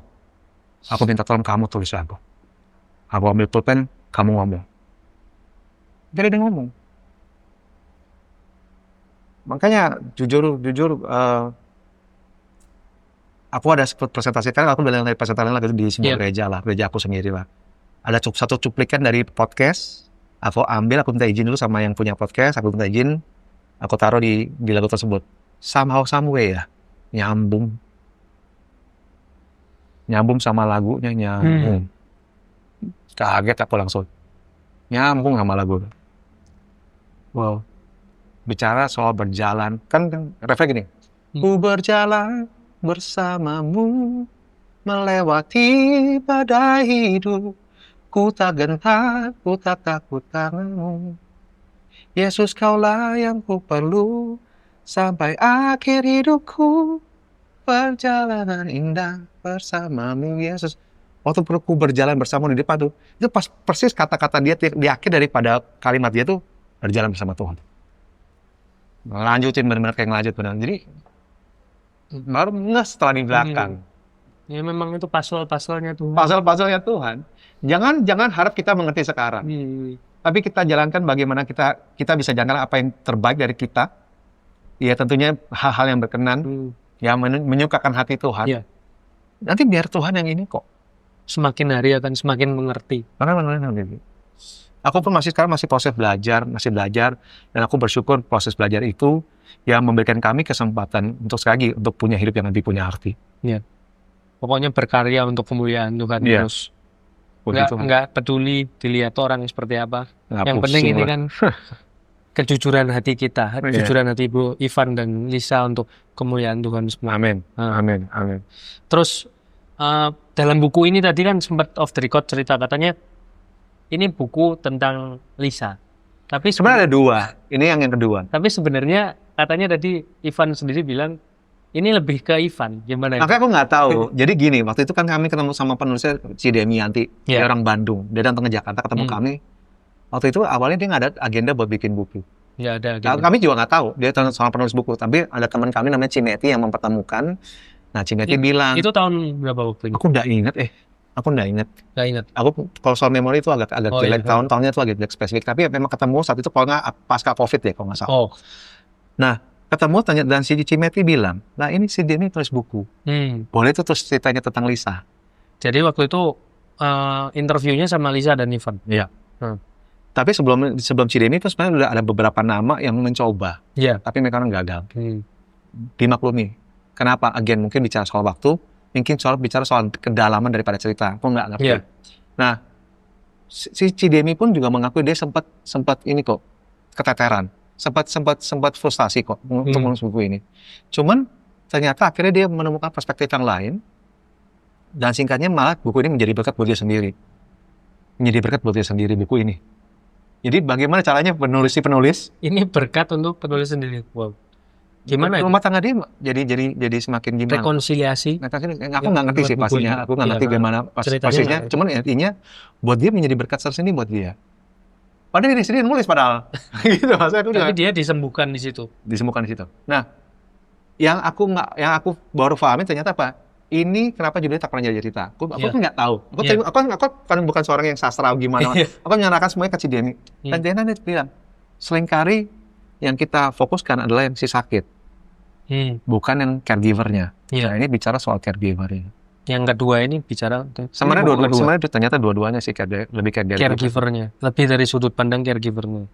A: Aku minta tolong kamu tulis lagu. Aku ambil pulpen, kamu ngomong. Jadi dia ngomong. Makanya jujur aku ada presentasi kan, aku bilang dari presentasi lagi di sebuah gereja aku sendiri lah. Ada satu cuplikan dari podcast, aku ambil, aku minta izin dulu sama yang punya podcast, aku minta izin, aku taruh di lagu tersebut. Somehow, some way ya, nyambung sama lagunya, nyambung. Kaget aku langsung, nyambung sama lagu. Wow. Bicara soal berjalan, kan refnya gini, ku berjalan bersamamu melewati badai hidup, ku tak gentar, ku tak takut karenamu. Yesus, kaulah yang ku perlu sampai akhir hidupku, perjalanan indah bersamamu Yesus. Waktu ku berjalan bersamamu di depan tuh, itu pas persis kata-kata dia di akhir daripada kalimat dia tuh, berjalan bersama Tuhan. Lanjutin benar-benar kayak ngelanjut benar. Jadi baru nggak setelah di belakang.
B: Ya memang itu pasal-pasalnya Tuhan.
A: Pasal-pasalnya Tuhan. Jangan harap kita mengerti sekarang. Tapi kita jalankan bagaimana kita bisa jalankan apa yang terbaik dari kita. Ya tentunya hal-hal yang berkenan, yang menyukakan hati Tuhan. Nanti biar Tuhan yang ini kok.
B: Semakin hari akan semakin mengerti.
A: Aku pun sekarang masih proses belajar, dan aku bersyukur proses belajar itu yang memberikan kami kesempatan untuk sekali lagi untuk punya hidup yang lebih punya arti.
B: Iya. Pokoknya berkarya untuk kemuliaan Tuhan terus. Nggak peduli dilihat orang seperti apa. Yang penting ini kan kejujuran hati kita, kejujuran hati Bro Ivan dan Lisa untuk kemuliaan Tuhan semua.
A: Amin. Amin.
B: Terus dalam buku ini tadi kan sempat off the record cerita katanya ini buku tentang Lisa. Tapi
A: sebenarnya ada dua. Ini yang kedua.
B: Tapi sebenarnya katanya tadi Ivan sendiri bilang ini lebih ke Ivan. Gimana?
A: Makanya aku nggak tahu. Jadi gini, waktu itu kan kami ketemu sama penulisnya si Demianti, dia orang Bandung. Dia datang ke Jakarta ketemu kami. Waktu itu awalnya dia nggak ada agenda buat bikin buku.
B: Ya ada.
A: Nah, kami juga nggak tahu dia sama penulis buku. Tapi ada teman kami namanya Cimeti yang mempertemukan. Nah Cimeti bilang.
B: Itu tahun berapa waktu itu?
A: Aku nggak ingat. Aku nggak ingat. Aku kalau soal memori itu agak jelek, tahunnya itu agak jelek spesifik. Tapi memang ketemu saat itu kalau nggak pasca COVID ya kalau nggak salah. Nah ketemu tanya dan si Cimeti bilang, nah ini si Demi tulis buku. Boleh itu terus ceritanya tentang Lisa.
B: Jadi waktu itu interviewnya sama Lisa dan Ivan.
A: Iya. Tapi sebelum si Demi itu sebenarnya udah ada beberapa nama yang mencoba.
B: Iya.
A: Tapi mereka gagal. Dimaklumi. Kenapa? Again mungkin bicara soal waktu. Mungkin bicara soal kedalaman daripada cerita, aku nggak ngerti. Nah, si Cidemi pun juga mengakui dia sempat ini kok keteteran, sempat frustasi kok untuk menulis buku ini. Cuman ternyata akhirnya dia menemukan perspektif yang lain, dan singkatnya malah buku ini menjadi berkat buat dia sendiri. Buku ini. Jadi bagaimana caranya penulis
B: ini berkat untuk penulis sendiri. Wow. Gimana
A: rumah tangga dia jadi semakin gimana?
B: Rekonsiliasi.
A: Aku nggak ngerti sih pastinya. Aku nggak ngerti gimana pastinya. Cuman intinya buat dia menjadi berkat tersendiri buat dia. Padahal dia sendiri nulis padahal. Gitu maksudnya.
B: Tapi dia disembuhkan di situ.
A: Nah, yang aku baru pahamin ternyata apa? Ini kenapa judulnya tak pernah jadi cerita. Aku nggak tahu. Aku kan bukan seorang yang sastra gimana. Aku menyerahkan semuanya ke Cidemi. Dan dia bilang, seringkali yang kita fokuskan adalah yang si sakit. Bukan yang caregiver-nya. Nah, ini bicara soal caregiver-nya.
B: Yang kedua ini bicara
A: sebenarnya ternyata dua-duanya sih lebih
B: caregiver-nya. Lebih dari sudut pandang caregiver-nya.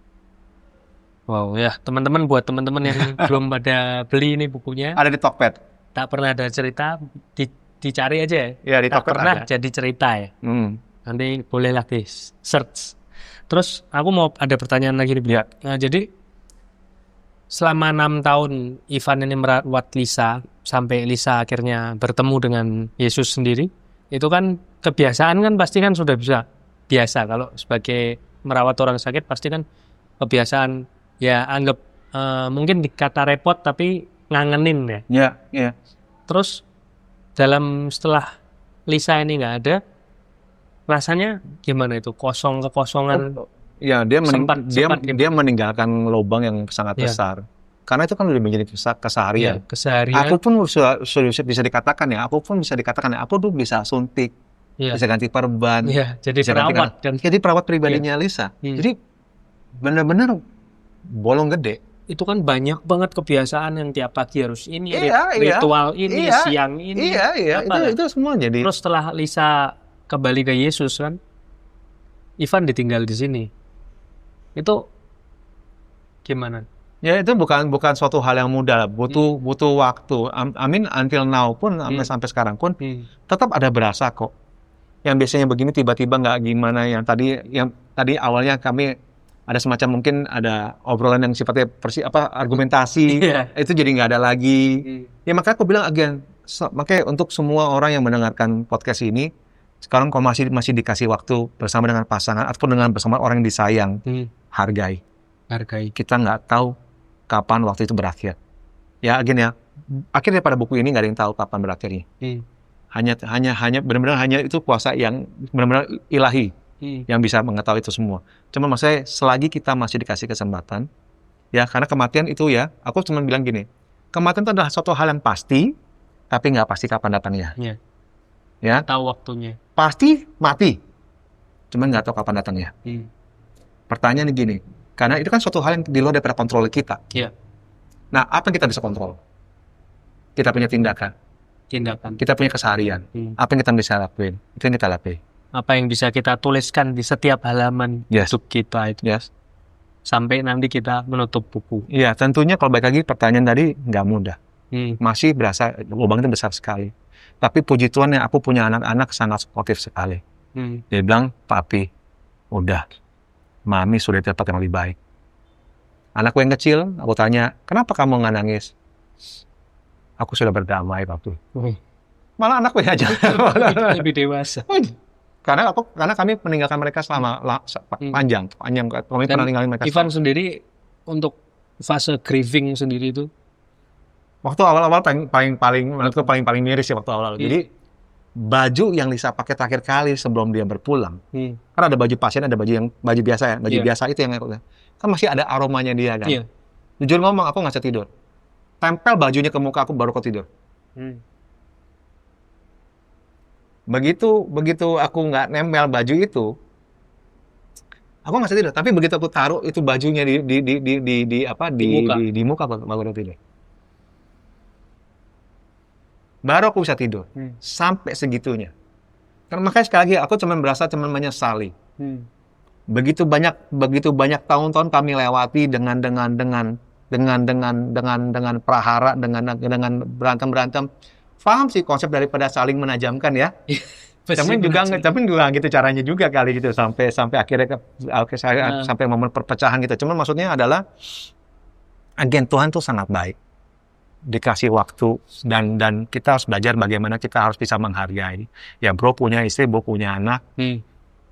B: Wow, ya teman-teman, buat teman-teman yang belum pada beli ini bukunya.
A: Ada di Tokped.
B: Tak pernah ada cerita, dicari aja ya.
A: Ya di Tokped
B: pernah
A: ada.
B: Jadi cerita ya. Nanti boleh lagi search. Terus aku mau ada pertanyaan lagi nih. Nah, jadi selama 6 tahun Ivan ini merawat Lisa sampai Lisa akhirnya bertemu dengan Yesus sendiri, itu kan kebiasaan kan pasti kan sudah biasa kalau sebagai merawat orang sakit pasti kan kebiasaan ya anggap mungkin dikata repot tapi ngangenin ya.
A: Iya.
B: Terus setelah Lisa ini nggak ada, rasanya gimana itu? Kekosongan.
A: Ya, dia
B: Sempat
A: meninggalkan lubang yang sangat
B: Ya.
A: besar. Karena itu kan udah menjadi keseharian.
B: Ya, keseharian.
A: Aku pun bisa dikatakan ya, aku tuh bisa suntik,
B: Ya.
A: bisa ganti perban,
B: Ya, jadi
A: bisa ganti
B: perawat dan
A: jadi perawat pribadinya Lisa. Jadi benar-benar bolong gede.
B: itu kan banyak banget kebiasaan yang tiap pagi harus ini,
A: Iya,
B: ritual ini,
A: iya,
B: siang ini.
A: Iya,
B: apa kan?
A: itu semua jadi.
B: Terus setelah Lisa kembali ke Yesus kan, Ivan ditinggal di sini. Itu gimana?
A: Ya itu bukan suatu hal yang mudah, butuh waktu. Amin until now pun sampai sekarang pun tetap ada berasa kok. Yang biasanya begini tiba-tiba nggak gimana, yang tadi awalnya kami ada semacam mungkin ada obrolan yang sifatnya argumentasi, itu jadi nggak ada lagi. Ya makanya aku bilang makanya untuk semua orang yang mendengarkan podcast ini, sekarang kau masih dikasih waktu bersama dengan pasangan ataupun bersama orang yang disayang, hargai. Kita nggak tahu kapan waktu itu berakhir. Ya akhirnya pada buku ini nggak ada yang tahu kapan berakhirnya. Hanya benar-benar hanya itu kuasa yang benar-benar ilahi yang bisa mengetahui itu semua. Cuma maksudnya selagi kita masih dikasih kesempatan, ya karena kematian itu ya, aku cuma bilang gini, kematian itu adalah suatu hal yang pasti, tapi nggak pasti kapan datangnya. Ya.
B: Tahu waktunya.
A: Pasti mati, cuma nggak tahu kapan datangnya. Pertanyaan gini, karena itu kan suatu hal yang di luar daripada kontrol kita. Nah, apa yang kita bisa kontrol? Kita punya tindakan. Kita punya keseharian. Apa yang kita bisa lakuin? Itu yang kita lakuin.
B: Apa yang bisa kita tuliskan di setiap halaman hidup kita itu. Sampai nanti kita menutup buku.
A: Iya, tentunya kalau balik lagi pertanyaan tadi nggak mudah. Masih berasa lubang itu besar sekali. Tapi puji Tuhan ya, aku punya anak-anak sangat suportif sekali. Dia bilang, papi, udah, mami sudah di tempat yang lebih baik. Anakku yang kecil, aku tanya, kenapa kamu nggak nangis? Aku sudah berdamai, papi. Malah anakku aja.
B: Lebih dewasa.
A: Karena kami meninggalkan mereka selama panjang. Kami pernah ninggalin mereka.
B: Ivan sendiri untuk fase grieving sendiri itu
A: waktu awal-awal menurutku paling miris ya waktu awal. Jadi baju yang Lisa pakai terakhir kali sebelum dia berpulang, kan ada baju pasien, ada baju biasa ya, biasa itu yang kan masih ada aromanya dia kan. Jujur ngomong, aku nggak bisa tidur. Tempel bajunya ke muka aku baru kau tidur. Begitu aku nggak nempel baju itu, aku nggak bisa tidur. Tapi begitu aku taruh itu bajunya di muka baru tidur. Baru aku bisa tidur. Sampai segitunya. Karena makanya sekali lagi aku cuma menyesali. Begitu banyak tahun-tahun kami lewati dengan prahara, dengan berantem. Paham sih konsep daripada saling menajamkan ya. Tapi juga gitu caranya juga kali gitu sampai akhirnya sampai momen perpecahan gitu. Cuman maksudnya adalah Tuhan tuh sangat baik. Dikasih waktu dan kita harus belajar bagaimana kita harus bisa menghargai. Ya bro punya istri, bro punya anak.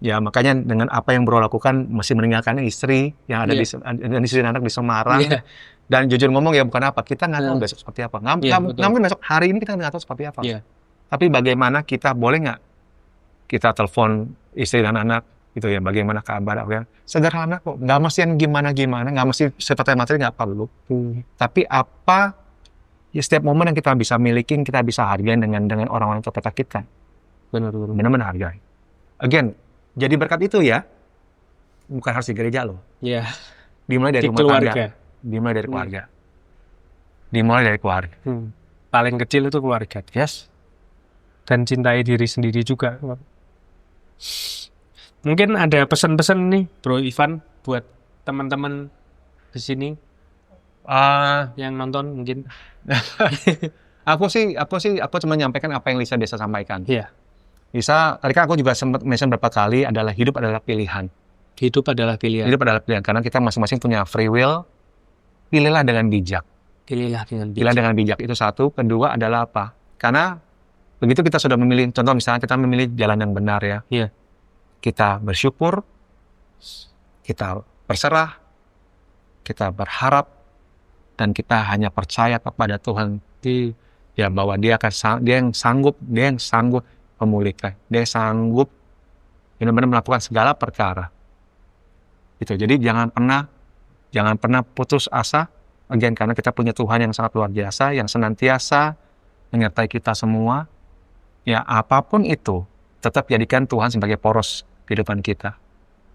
A: Ya makanya dengan apa yang bro lakukan mesti meninggalkan istri yang ada di istri dan anak di Semarang. Dan jujur ngomong ya bukan apa, kita nggak tahu besok seperti apa. Nggak mungkin besok hari ini kita nggak tahu seperti apa. Tapi bagaimana kita boleh nggak kita telepon istri dan anak gitu ya, bagaimana kabar? Sederhana kok, nggak mesti yang gimana, nggak mesti sifatnya materi, nggak perlu. Tapi apa ya setiap momen yang kita bisa milikin, kita bisa hargai dengan orang-orang terdekat kita. Benar-benar hargai. Jadi berkat itu ya, bukan harus di gereja loh. Dimulai dari rumah tangga. Dimulai dari keluarga.
B: Paling kecil itu keluarga. Dan cintai diri sendiri juga. Mungkin ada pesan-pesan nih, Bro Ivan, buat teman-teman di sini yang nonton mungkin.
A: Aku cuma menyampaikan apa yang Lisa biasa sampaikan. Lisa, tadi kan aku juga sempat mention berapa kali adalah hidup adalah pilihan.
B: Hidup adalah pilihan
A: karena kita masing-masing punya free will. Pilihlah dengan bijak.
B: Pilihlah dengan
A: bijak itu satu. Kedua adalah apa? Karena begitu kita sudah memilih, contoh misalnya kita memilih jalan yang benar ya. Kita bersyukur, kita berserah, kita berharap, dan kita hanya percaya kepada Tuhan. Ya bahwa dia yang sanggup memulihkan. Dia sanggup benar-benar melakukan segala perkara. Itu. Jadi jangan pernah putus asa. Again, karena kita punya Tuhan yang sangat luar biasa, yang senantiasa menyertai kita semua. Ya, apapun itu, tetap jadikan Tuhan sebagai poros kehidupan kita.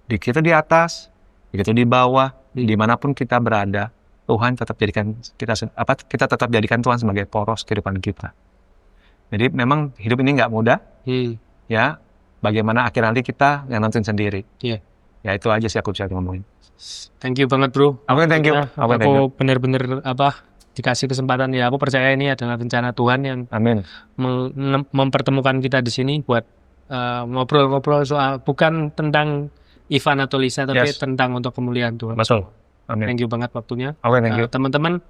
A: Kita di atas, begitu di bawah, dimanapun kita berada, Tuhan tetap jadikan kita tetap jadikan Tuhan sebagai poros kehidupan kita. Jadi memang hidup ini nggak mudah. Ya, bagaimana akhir nanti kita yang nentuin sendiri. Ya itu aja sih aku bisa ngomongin.
B: Thank you banget bro.
A: Thank you.
B: Aku benar-benar dikasih kesempatan, ya aku percaya ini adalah rencana Tuhan yang
A: Amin.
B: mempertemukan kita di sini buat ngobrol-ngobrol soal bukan tentang Ivan atau Lisa, tapi tentang untuk kemuliaan Tuhan.
A: Betul. Amin.
B: Thank you banget waktunya.
A: Thank you.
B: Teman-teman,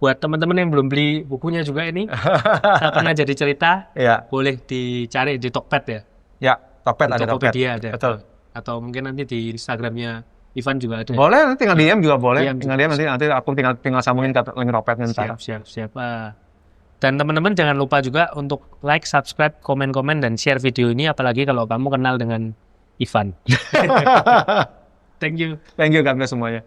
B: buat teman-teman yang belum beli bukunya juga ini, Saat Pernah Jadi Cerita, boleh dicari di Tokped ya.
A: Ya, Tokped ada.
B: Tokopedia ada.
A: Betul.
B: Atau mungkin nanti di Instagramnya Ivan juga ada.
A: Boleh, nanti tinggal DM juga boleh. Tinggal DM nanti aku tinggal sambungin ke link Tokpednya ntar.
B: Siap. Dan teman-teman jangan lupa juga untuk like, subscribe, komen-komen, dan share video ini, apalagi kalau kamu kenal dengan Ivan. Thank you.
A: Thank you, God bless semuanya.